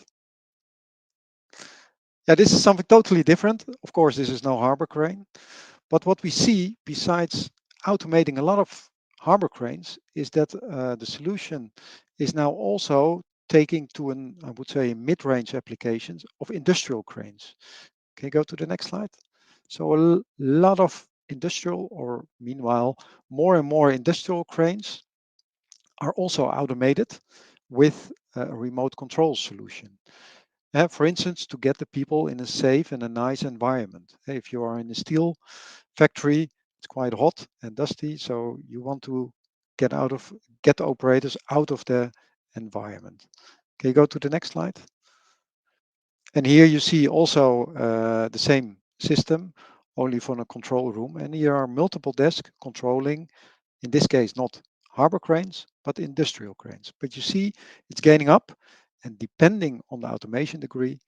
Speaker 5: Yeah, this is something totally different. Of course, this is no harbor crane, but what we see besides automating a lot of harbor cranes is that the solution is now also taking to I would say, mid-range applications of industrial cranes. Can you go to the next slide? So a lot of industrial, or meanwhile, more and more industrial cranes are also automated with a remote control solution. For instance, to get the people in a safe and a nice environment. If you are in a steel factory, it's quite hot and dusty, so you want to get the operators out of the environment. Can you go to the next slide? And here you see also the same system, only for a control room. And here are multiple desks controlling, in this case, not harbor cranes, but industrial cranes. But you see it's gaining up, and depending on the automation degree,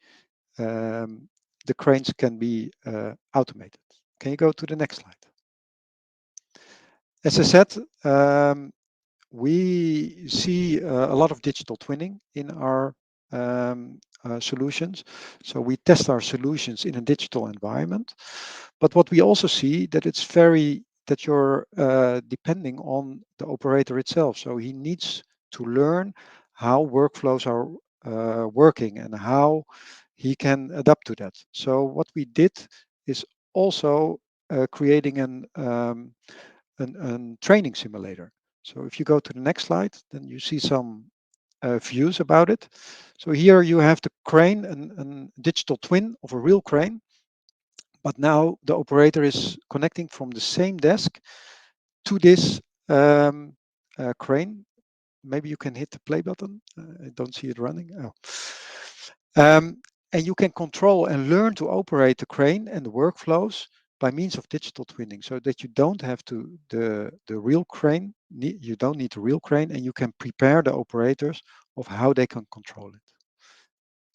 Speaker 5: the cranes can be automated. Can you go to the next slide? As I said, we see a lot of digital twinning in our solutions. So we test our solutions in a digital environment. But what we also see that that you're depending on the operator itself. So he needs to learn how workflows are working and how he can adapt to that. So what we did is also creating an training simulator. So if you go to the next slide, then you see some views about it. So here you have the crane, a digital twin of a real crane, but now the operator is connecting from the same desk to this crane. Maybe you can hit the play button. I don't see it running. Oh. And you can control and learn to operate the crane and the workflows by means of digital twinning, so that you don't have the real crane. You don't need the real crane, and you can prepare the operators of how they can control it.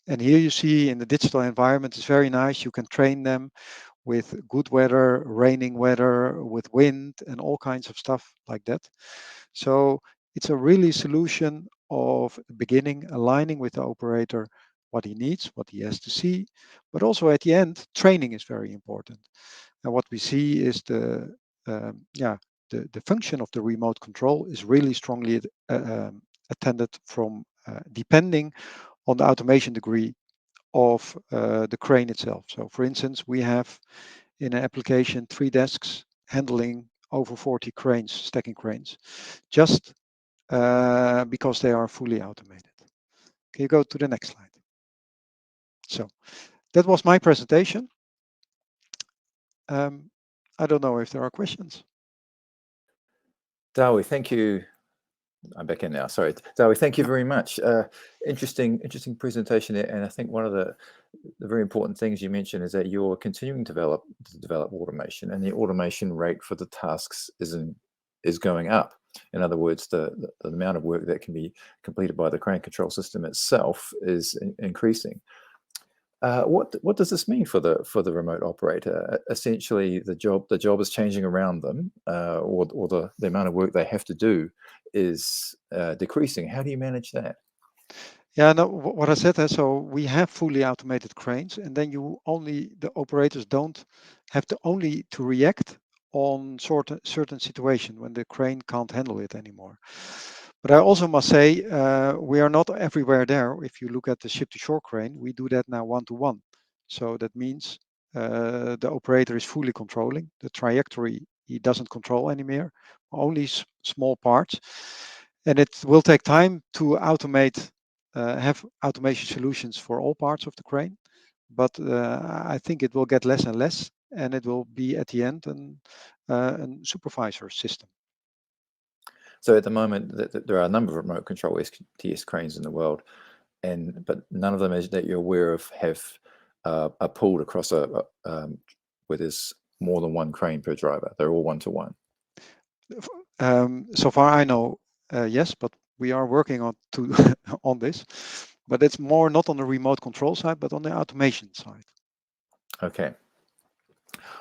Speaker 5: And here you see in the digital environment, it's very nice. You can train them with good weather, raining weather, with wind, and all kinds of stuff like that. So it's a really solution of the beginning, aligning with the operator what he needs, what he has to see, but also at the end, training is very important. And what we see is the function of the remote control is really strongly attended from depending on the automation degree of the crane itself. So for instance, we have in an application 3 desks handling over 40 cranes, stacking cranes, just because they are fully automated. Can you go to the next slide? So that was my presentation. I don't know if there are questions.
Speaker 2: Dawi, thank you. I'm back in now. Sorry, Dawi, thank you very much. Interesting presentation there. And I think one of the very important things you mentioned is that you're continuing to develop automation, and the automation rate for the tasks is going up. In other words, the amount of work that can be completed by the crane control system itself is increasing. What does this mean for the remote operator? Essentially, the job is changing around them, or the amount of work they have to do is decreasing. How do you manage that?
Speaker 5: Yeah, no, what I said, so we have fully automated cranes, and then the operators don't have to only to react on certain situation when the crane can't handle it anymore. But I also must say, we are not everywhere there. If you look at the ship-to-shore crane, we do that now one-to-one. So that means the operator is fully controlling the trajectory. He doesn't control anymore, only small parts. And it will take time to have automation solutions for all parts of the crane. But I think it will get less and less, and it will be at the end a supervisor system.
Speaker 2: So at the moment, there are a number of remote control STS cranes in the world, but none of them, as that you're aware of, have are pulled across where there's more than one crane per driver. They're all one-to-one.
Speaker 5: So far, I know, yes, but we are working on on this. But it's more not on the remote control side, but on the automation side.
Speaker 2: Okay.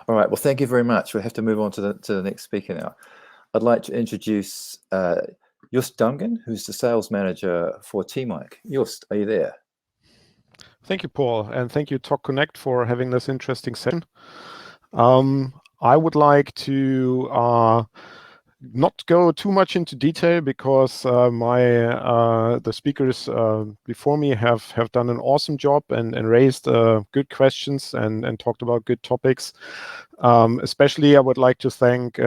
Speaker 2: All right. Well, thank you very much. We have to move on to the next speaker now. I'd like to introduce Joost Dungan, who's the sales manager for TOC. Joost, are you there?
Speaker 6: Thank you, Paul, and thank you, TOC Connect, for having this interesting session. I would like to not go too much into detail because the speakers before me have done an awesome job and raised good questions and talked about good topics. Especially, I would like to thank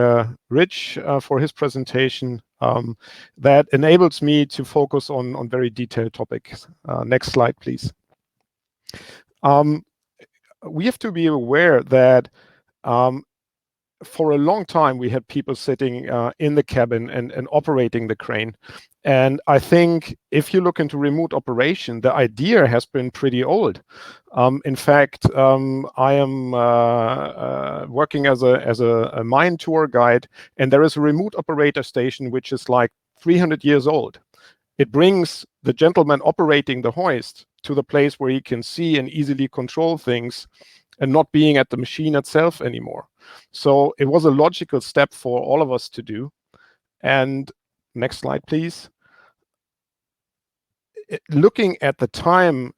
Speaker 6: Rich for his presentation. that enables me to focus on very detailed topics. Next slide, please. We have to be aware that for a long time we had people sitting in the cabin and operating the crane. And I think if you look into remote operation, the idea has been pretty old. In fact, I am working as a mine tour guide, and there is a remote operator station which is like 300 years old. It brings the gentleman operating the hoist to the place where he can see and easily control things and not being at the machine itself anymore. So it was a logical step for all of us to do. And next slide, please. Looking at the time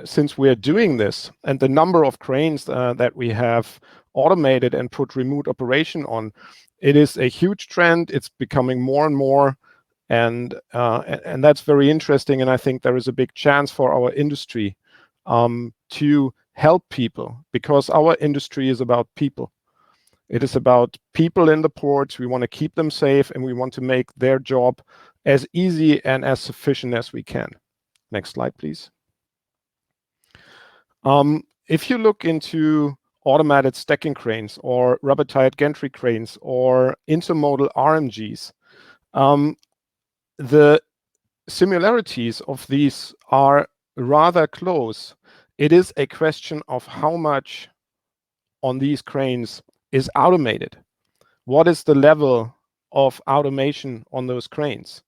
Speaker 6: since we're doing this and the number of cranes that we have automated and put remote operation on, it is a huge trend. It's becoming more and more, and that's very interesting. And I think there is a big chance for our industry to help people, because our industry is about people. It is about people in the ports. We want to keep them safe, and we want to make their job as easy and as sufficient as we can. Next slide, please. If you look into automated stacking cranes or rubber-tired gantry cranes or intermodal RMGs, the similarities of these are rather close. It is a question of how much on these cranes is automated. What is the level of automation on those cranes?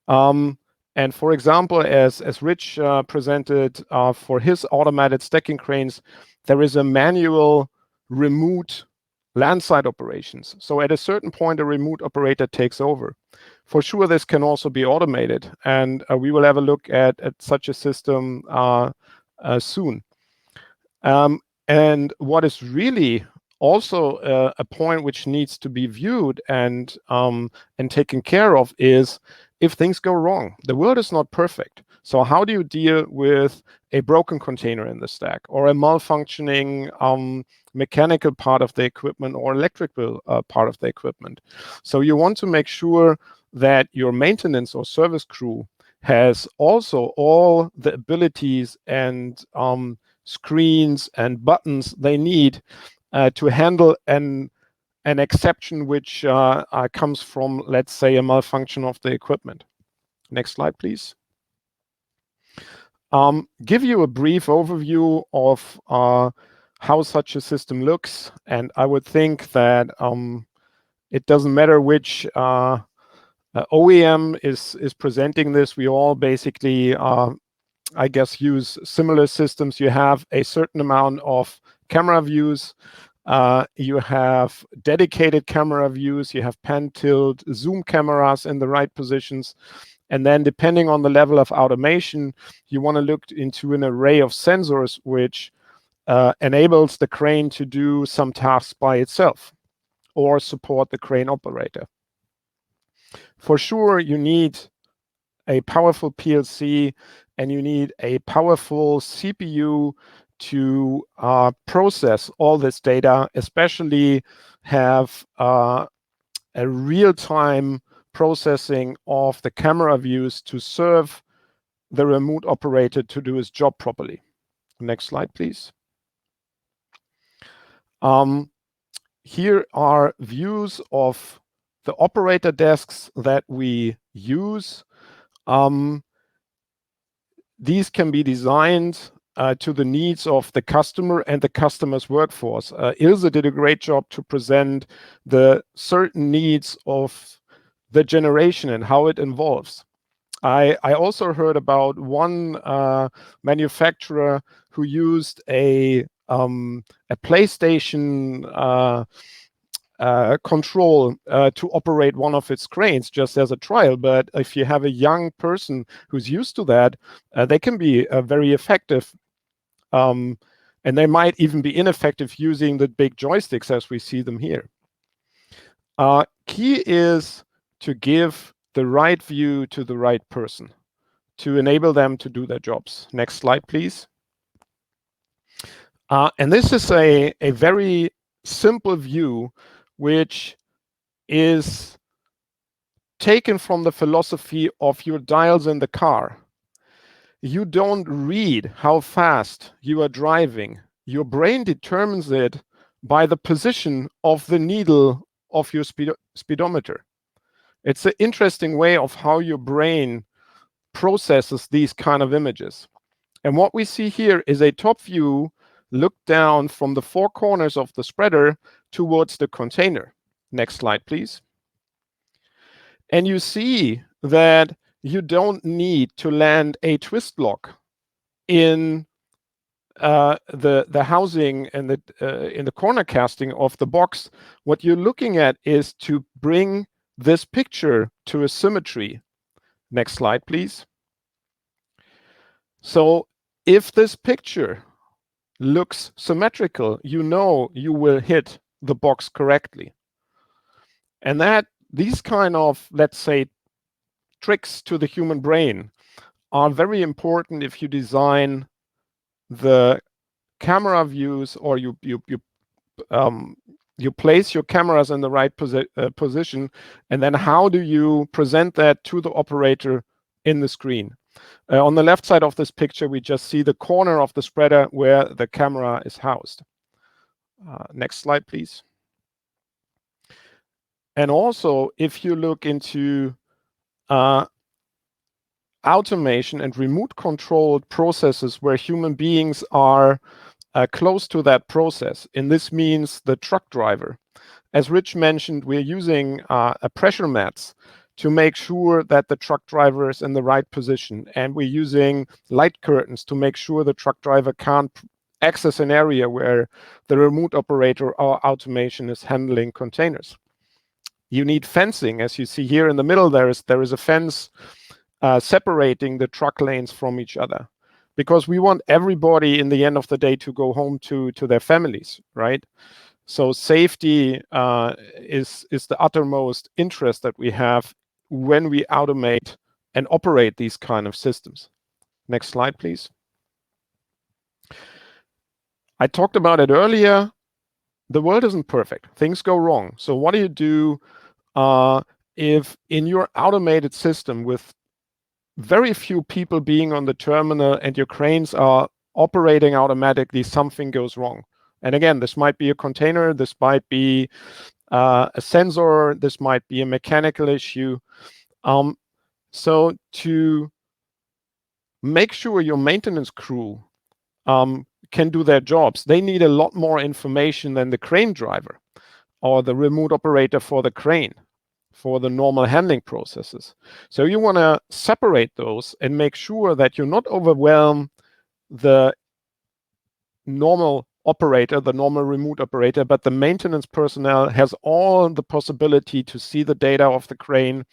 Speaker 6: And for example, as Rich presented for his automated stacking cranes, there is a manual remote landside operations. So at a certain point, a remote operator takes over. For sure, this can also be automated, and we will have a look at such a system soon. And what is really also a point which needs to be viewed and taken care of is if things go wrong. The world is not perfect. So how do you deal with a broken container in the stack, or a malfunctioning mechanical part of the equipment, or electrical part of the equipment? So you want to make sure that your maintenance or service crew has also all the abilities and screens and buttons they need to handle an exception which comes from, let's say, a malfunction of the equipment. Next slide, please. Give you a brief overview of how such a system looks, and I would think that it doesn't matter which OEM is presenting this. We all basically, I guess, use similar systems. You have a certain amount of camera views. You have dedicated camera views. You have pan, tilt, zoom cameras in the right positions. And then depending on the level of automation, you want to look into an array of sensors which enables the crane to do some tasks by itself or support the crane operator. For sure, you need a powerful PLC and you need a powerful CPU to process all this data, especially have a real-time processing of the camera views to serve the remote operator to do his job properly. Next slide, please. Here are views of the operator desks that we use. These can be designed to the needs of the customer and the customer's workforce. Ilse did a great job to present the certain needs of the generation and how it evolves. I also heard about one manufacturer who used a PlayStation control to operate one of its cranes just as a trial. But if you have a young person who's used to that, they can be very effective. And they might even be ineffective using the big joysticks as we see them here. Key is to give the right view to the right person to enable them to do their jobs. Next slide, please. And this is a very simple view, which is taken from the philosophy of your dials in the car. You don't read how fast you are driving. Your brain determines it by the position of the needle of your speedometer. It's an interesting way of how your brain processes these kind of images. And what we see here is a top view looked down from the four corners of the spreader towards the container. Next slide, please. And you see that you don't need to land a twist lock in the housing and in the corner casting of the box. What you're looking at is to bring this picture to a symmetry. Next slide, please. So if this picture looks symmetrical, you know you will hit the box correctly. And that these kind of, let's say, tricks to the human brain are very important if you design the camera views, or you place your cameras in the right position, and then how do you present that to the operator in the screen. On the left side of this picture, we just see the corner of the spreader where the camera is housed. Next slide, please. And also, if you look into automation and remote controlled processes where human beings are close to that process, and this means the truck driver. As Rich mentioned, we're using pressure mats to make sure that the truck driver is in the right position, and we're using light curtains to make sure the truck driver can't access an area where the remote operator or automation is handling containers. You need fencing, as you see here in the middle. There is a fence separating the truck lanes from each other, because we want everybody in the end of the day to go home to their families, right? So safety is the uttermost interest that we have when we automate and operate these kind of systems. Next slide, please. I talked about it earlier. The world isn't perfect. Things go wrong. So what do you do if in your automated system with very few people being on the terminal and your cranes are operating automatically, something goes wrong? And again, this might be a container, this might be a sensor, this might be a mechanical issue. So to make sure your maintenance crew can do their jobs, they need a lot more information than the crane driver or the remote operator for the crane, for the normal handling processes. So you want to separate those and make sure that you not overwhelm the normal operator, the normal remote operator, but the maintenance personnel has all the possibility to see the data of the crane,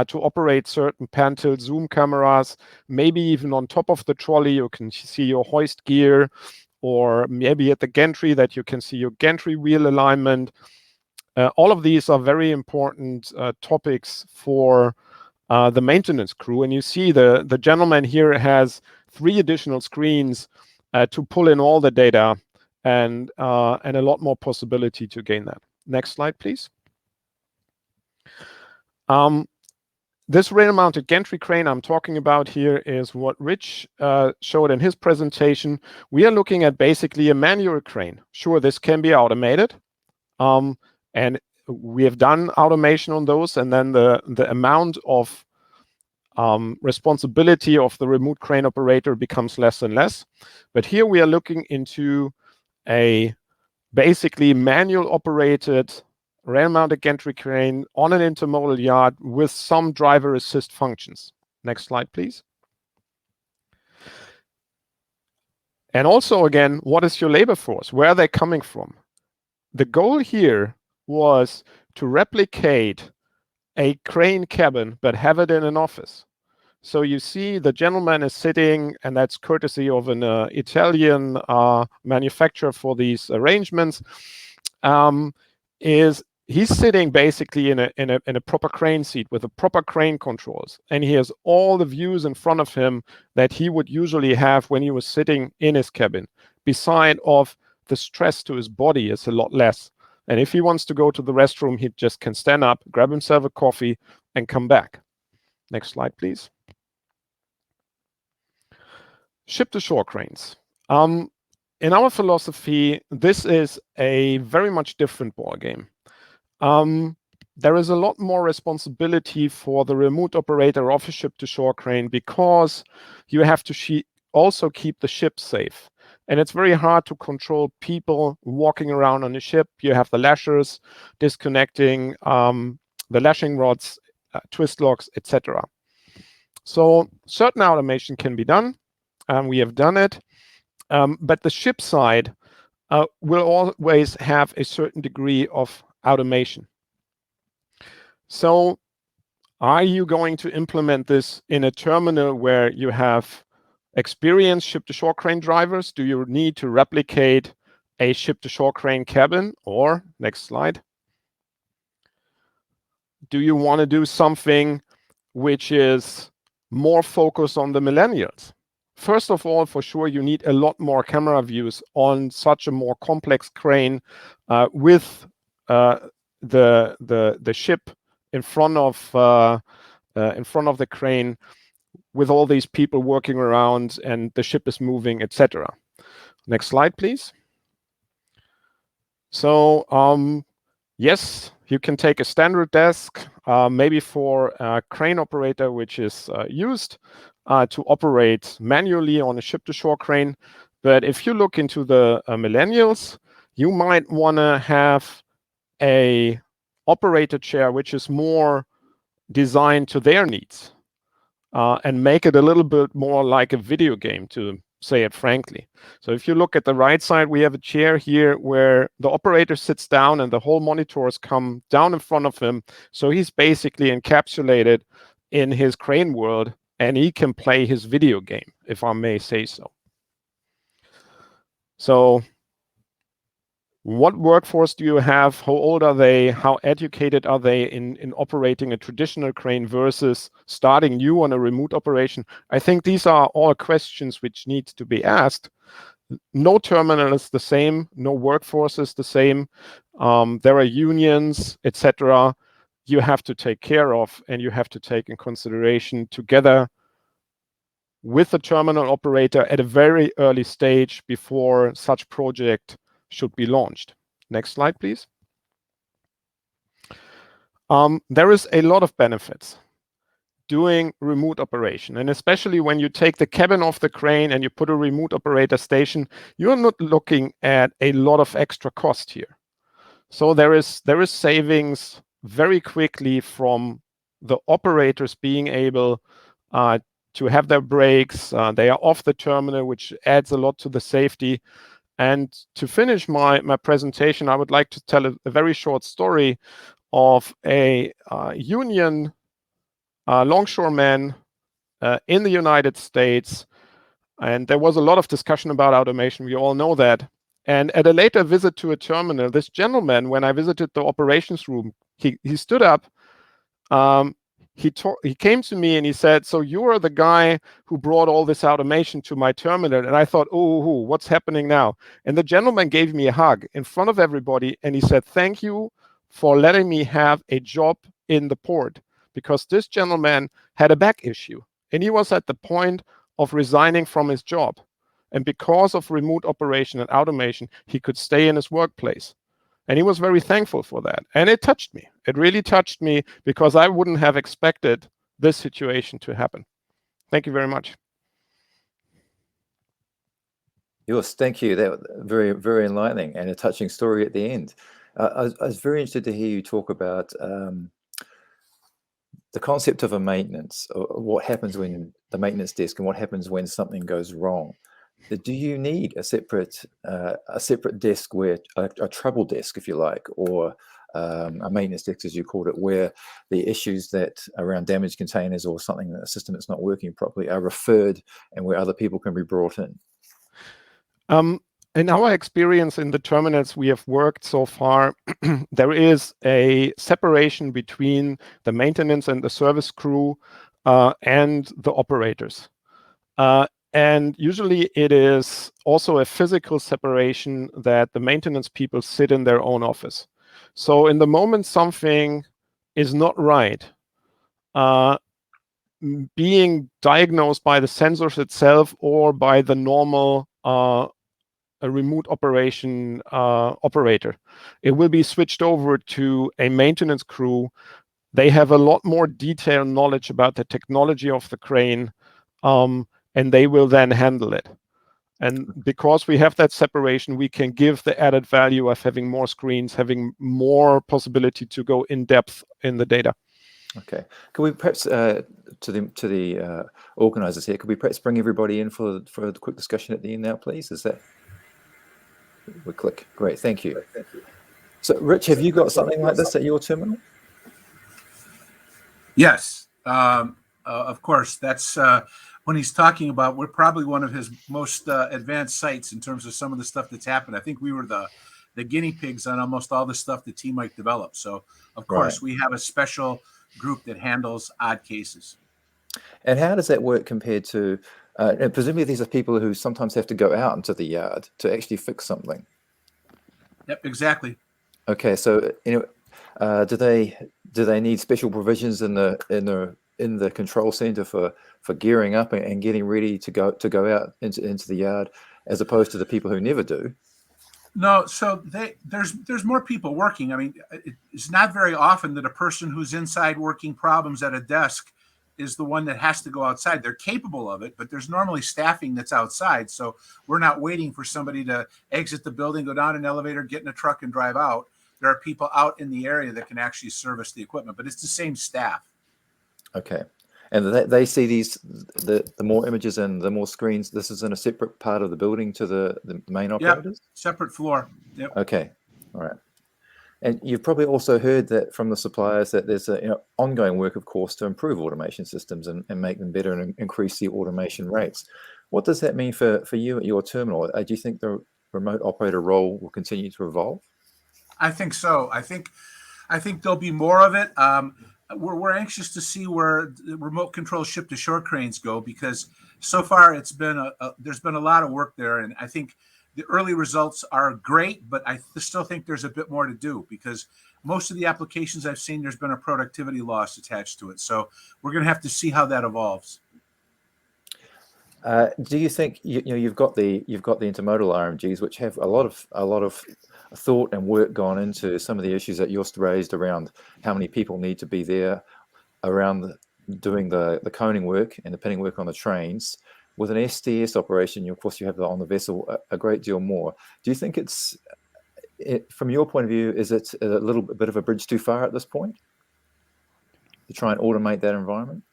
Speaker 6: to operate certain pan tilt zoom cameras, maybe even on top of the trolley you can see your hoist gear, or maybe at the gantry that you can see your gantry wheel alignment. All of these are very important topics for the maintenance crew. And you see the gentleman here has 3 additional screens to pull in all the data, and a lot more possibility to gain that. Next slide, please. This rail-mounted gantry crane I'm talking about here is what Rich showed in his presentation. We are looking at basically a manual crane. Sure, this can be automated, and we have done automation on those, and then the amount of responsibility of the remote crane operator becomes less and less. But here we are looking into a basically manual operated rail-mounted gantry crane on an intermodal yard with some driver assist functions. Next slide, please. And also, again, what is your labor force? Where are they coming from? The goal here was to replicate a crane cabin, but have it in an office. So you see the gentleman is sitting, and that's courtesy of an Italian manufacturer for these arrangements. He's sitting basically in a proper crane seat with the proper crane controls, and he has all the views in front of him that he would usually have when he was sitting in his cabin. Beside of the stress to his body is a lot less. And if he wants to go to the restroom, he just can stand up, grab himself a coffee, and come back. Next slide, please. Ship-to-shore cranes. In our philosophy, this is a very much different ballgame. There is a lot more responsibility for the remote operator of a ship-to-shore crane because you have to also keep the ship safe. And it's very hard to control people walking around on a ship. You have the lashers disconnecting, the lashing rods, twist locks, etc. So certain automation can be done. We have done it. But the ship side will always have a certain degree of automation. So are you going to implement this in a terminal where you have experienced ship-to-shore crane drivers? Do you need to replicate a ship-to-shore crane cabin? Or, next slide, do you want to do something which is more focused on the millennials? First of all, for sure, you need a lot more camera views on such a more complex crane with the ship in front of the crane, with all these people working around and the ship is moving, etc. Next slide, please. So yes, you can take a standard desk, maybe for a crane operator, which is used to operate manually on a ship-to-shore crane. But if you look into the millennials, you might want to have a operator chair which is more designed to their needs, and make it a little bit more like a video game, to say it frankly. So if you look at the right side, we have a chair here where the operator sits down and the whole monitors come down in front of him. So he's basically encapsulated in his crane world and he can play his video game, if I may say so. So what workforce do you have? How old are they? How educated are they in operating a traditional crane versus starting new on a remote operation? I think these are all questions which need to be asked. No terminal is the same. No workforce is the same. There are unions, etc. You have to take care of, and you have to take in consideration together with the terminal operator at a very early stage before such project should be launched. Next slide, please. There is a lot of benefits doing remote operation, and especially when you take the cabin off the crane and you put a remote operator station, you're not looking at a lot of extra cost here. So there is savings very quickly from the operators being able to have their breaks. They are off the terminal, which adds a lot to the safety. And to finish my presentation, I would like to tell a very short story of a union longshoreman in the United States. And there was a lot of discussion about automation. We all know that. And at a later visit to a terminal, this gentleman, when I visited the operations room, he stood up. He came to me and he said, "So you are the guy who brought all this automation to my terminal." And I thought, oh, what's happening now? And the gentleman gave me a hug in front of everybody. And he said, "Thank you for letting me have a job in the port," because this gentleman had a back issue and he was at the point of resigning from his job. And because of remote operation and automation, he could stay in his workplace. And he was very thankful for that. And it touched me. It really touched me because I wouldn't have expected this situation to happen. Thank you very much.
Speaker 2: Yes, thank you. That was very, very enlightening and a touching story at the end. I was very interested to hear you talk about the concept of a maintenance, or what happens when the maintenance desk and what happens when something goes wrong. Do you need a separate desk, where a trouble desk, if you like, or a maintenance desk, as you called it, where the issues that around damaged containers or something, a system that's not working properly, are referred, and where other people can be brought in?
Speaker 6: In our experience in the terminals we have worked so far, there is a separation between the maintenance and the service crew and the operators. And usually it is also a physical separation, that the maintenance people sit in their own office. So in the moment something is not right, being diagnosed by the sensors itself or by the normal a remote operation operator. It will be switched over to a maintenance crew. They have a lot more detailed knowledge about the technology of the crane, and they will then handle it. And because we have that separation, we can give the added value of having more screens, having more possibility to go in depth in the data.
Speaker 2: Okay. Could we perhaps to the organisers here? Could we perhaps bring everybody in for the quick discussion at the end now, please? Is that we click? Great. Thank you. So, Rich, have you got something like this at your terminal?
Speaker 3: Yes, of course. That's when he's talking about. We're probably one of his most advanced sites in terms of some of the stuff that's happened. I think we were the guinea pigs on almost all the stuff that T-Mike developed. So, of course, we have a special group that handles odd cases.
Speaker 2: And how does that work compared to? And presumably, these are people who sometimes have to go out into the yard to actually fix something.
Speaker 3: Yep, exactly.
Speaker 2: Okay, so do they need special provisions in the control center for gearing up and getting ready to go out into the yard, as opposed to the people who never do?
Speaker 3: No, so there's more people working. I mean, it's not very often that a person who's inside working problems at a desk is the one that has to go outside. They're capable of it, but there's normally staffing that's outside. So we're not waiting for somebody to exit the building, go down an elevator, get in a truck, and drive out. There are people out in the area that can actually service the equipment, but it's the same staff.
Speaker 2: Okay. And they see the more images and the more screens. This is in a separate part of the building to the main operators?
Speaker 3: Yep, separate floor. Yep.
Speaker 2: Okay. All right. And you've probably also heard that from the suppliers that there's ongoing work, of course, to improve automation systems and make them better and increase the automation rates. What does that mean for you at your terminal? Do you think the remote operator role will continue to evolve?
Speaker 3: I think so. I think there'll be more of it. We're anxious to see where the remote control ship to shore cranes go, because so far it's been there's been a lot of work there, and I think the early results are great, but I still think there's a bit more to do, because most of the applications I've seen, there's been a productivity loss attached to it. So we're going to have to see how that evolves.
Speaker 2: Do you think you've got the intermodal RMGs, which have a lot of thought and work gone into some of the issues that Jost raised around how many people need to be there, around doing the coning work and the pinning work on the trains. With an STS operation, of course, you have on the vessel a great deal more. Do you think from your point of view, is it a little bit of a bridge too far at this point to try and automate that environment?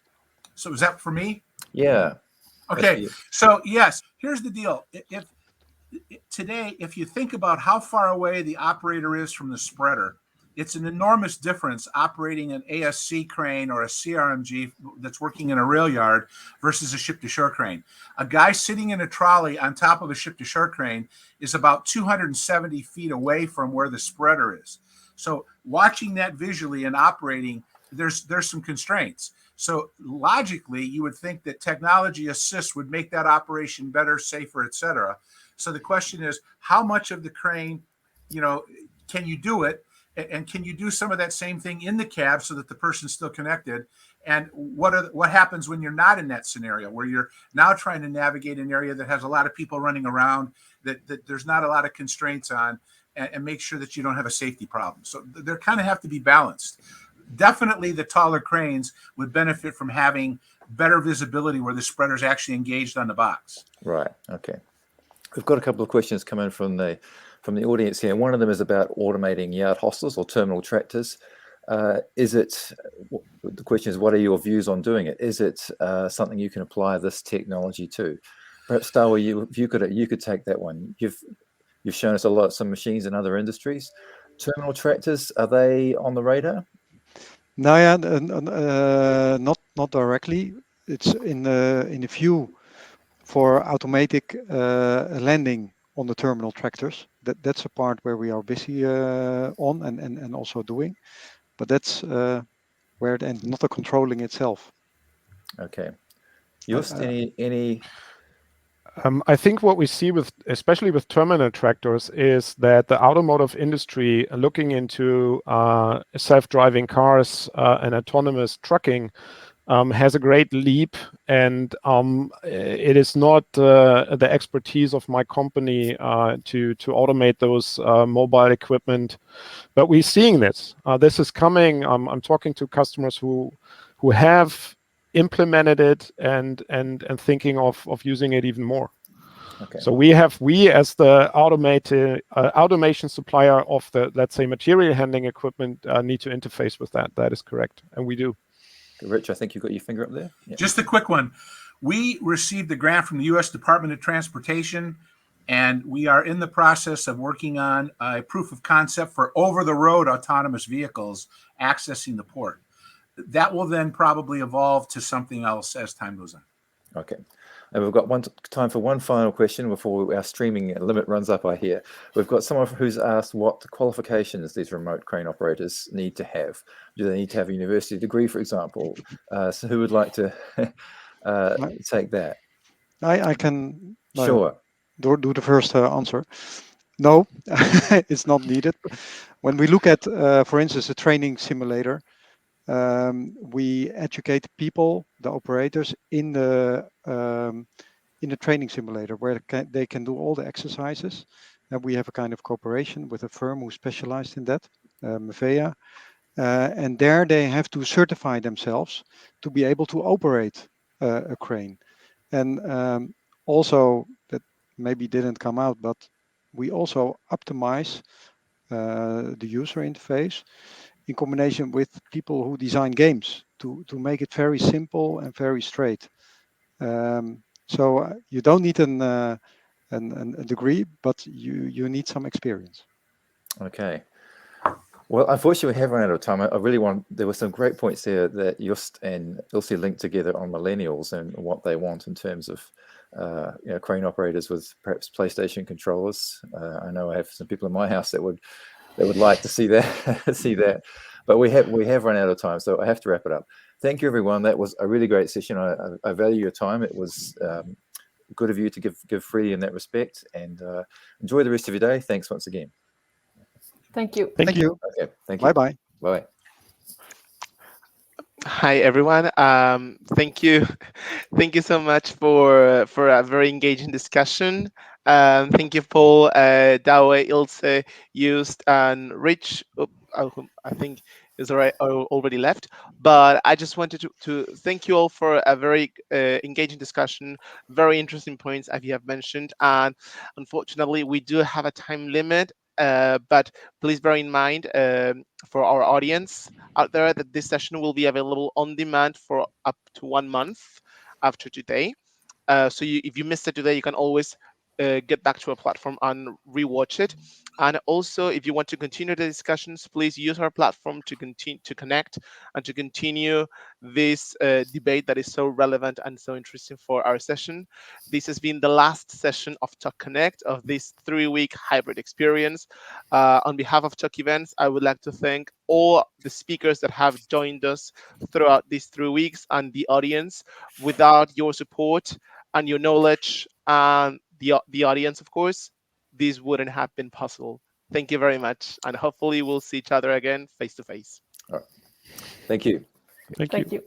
Speaker 3: So is that for me?
Speaker 2: Yeah.
Speaker 3: Okay. So yes, here's the deal. If you think about how far away the operator is from the spreader, it's an enormous difference operating an ASC crane or a CRMG that's working in a rail yard versus a ship-to-shore crane. A guy sitting in a trolley on top of a ship-to-shore crane is about 270 feet away from where the spreader is. So watching that visually and operating, there's some constraints. So logically, you would think that technology assist would make that operation better, safer, et cetera. So the question is, how much of the crane, can you do it? And can you do some of that same thing in the cab so that the person's still connected? And what happens when you're not in that scenario, where you're now trying to navigate an area that has a lot of people running around, that there's not a lot of constraints on, and make sure that you don't have a safety problem? So they kind of have to be balanced. Definitely the taller cranes would benefit from having better visibility where the spreader's actually engaged on the box.
Speaker 2: Right. Okay. We've got a couple of questions coming from the audience here. One of them is about automating yard hostlers or terminal tractors. The question is, what are your views on doing it? Is it something you can apply this technology to? Perhaps, Starwa, you could take that one. You've shown us some machines in other industries. Terminal tractors, are they on the radar?
Speaker 5: No, yeah, not directly. It's in the view for automatic landing on the terminal tractors. That's a part where we are busy on and also doing, but that's where it ends, not the controlling itself.
Speaker 2: Okay. Just any
Speaker 6: I think what we see with, especially with terminal tractors, is that the automotive industry looking into self-driving cars and autonomous trucking has a great leap, and it is not the expertise of my company to automate those mobile equipment, but we're seeing this. This is coming. I'm talking to customers who have implemented it and thinking of using it even more.
Speaker 2: Okay.
Speaker 6: So we as the automation supplier of the, let's say, material handling equipment need to interface with that. That is correct, and we do.
Speaker 2: Rich, I think you've got your finger up there. Yeah.
Speaker 3: Just a quick one. We received a grant from the U.S. Department of Transportation, and we are in the process of working on a proof of concept for over-the-road autonomous vehicles accessing the port. That will then probably evolve to something else as time goes on.
Speaker 2: Okay. And we've got time for one final question before our streaming limit runs up, I hear. We've got someone who's asked what qualifications these remote crane operators need to have. Do they need to have a university degree, for example? So who would like to take that?
Speaker 5: I can
Speaker 2: Sure.
Speaker 5: do the first answer. No, it's not needed. When we look at, for instance, a training simulator, we educate people, the operators, in the training simulator where they can do all the exercises. And we have a kind of cooperation with a firm who's specialized in that, Mevea. And there they have to certify themselves to be able to operate a crane. And also, that maybe didn't come out, but we also optimize the user interface in combination with people who design games to make it very simple and very straight. So you don't need a degree, but you need some experience.
Speaker 2: Okay. Well, unfortunately, we have run out of time. I really there were some great points there that Just and Ilse linked together on millennials and what they want in terms of crane operators with perhaps PlayStation controllers. I know I have some people in my house that would like to see that, but we have run out of time, so I have to wrap it up. Thank you, everyone. That was a really great session. I value your time. It was good of you to give freely in that respect, and enjoy the rest of your day. Thanks once again.
Speaker 4: Thank you.
Speaker 5: Thank you.
Speaker 2: Okay, thank you.
Speaker 5: Bye-bye.
Speaker 2: Bye.
Speaker 1: Hi everyone. Thank you, thank you so much for a very engaging discussion. Thank you, Paul, Dawe, Ilse, Just, and Rich. I think is already left, but I just wanted to thank you all for a very engaging discussion, very interesting points as you have mentioned, and unfortunately we do have a time limit. But please bear in mind for our audience out there that this session will be available on demand for up to 1 month after today. So if you missed it today, you can always get back to our platform and rewatch it. And also, if you want to continue the discussions, please use our platform to continue to connect and to continue this debate that is so relevant and so interesting for our session. This has been the last session of Talk Connect of this 3-week hybrid experience. On behalf of Talk Events, I would like to thank all the speakers that have joined us throughout these 3 weeks and the audience. Without your support and your knowledge and the audience, of course, this wouldn't have been possible. Thank you very much, and hopefully we'll see each other again face to face.
Speaker 2: All right. Thank you.
Speaker 6: Thank you.
Speaker 4: Thank you.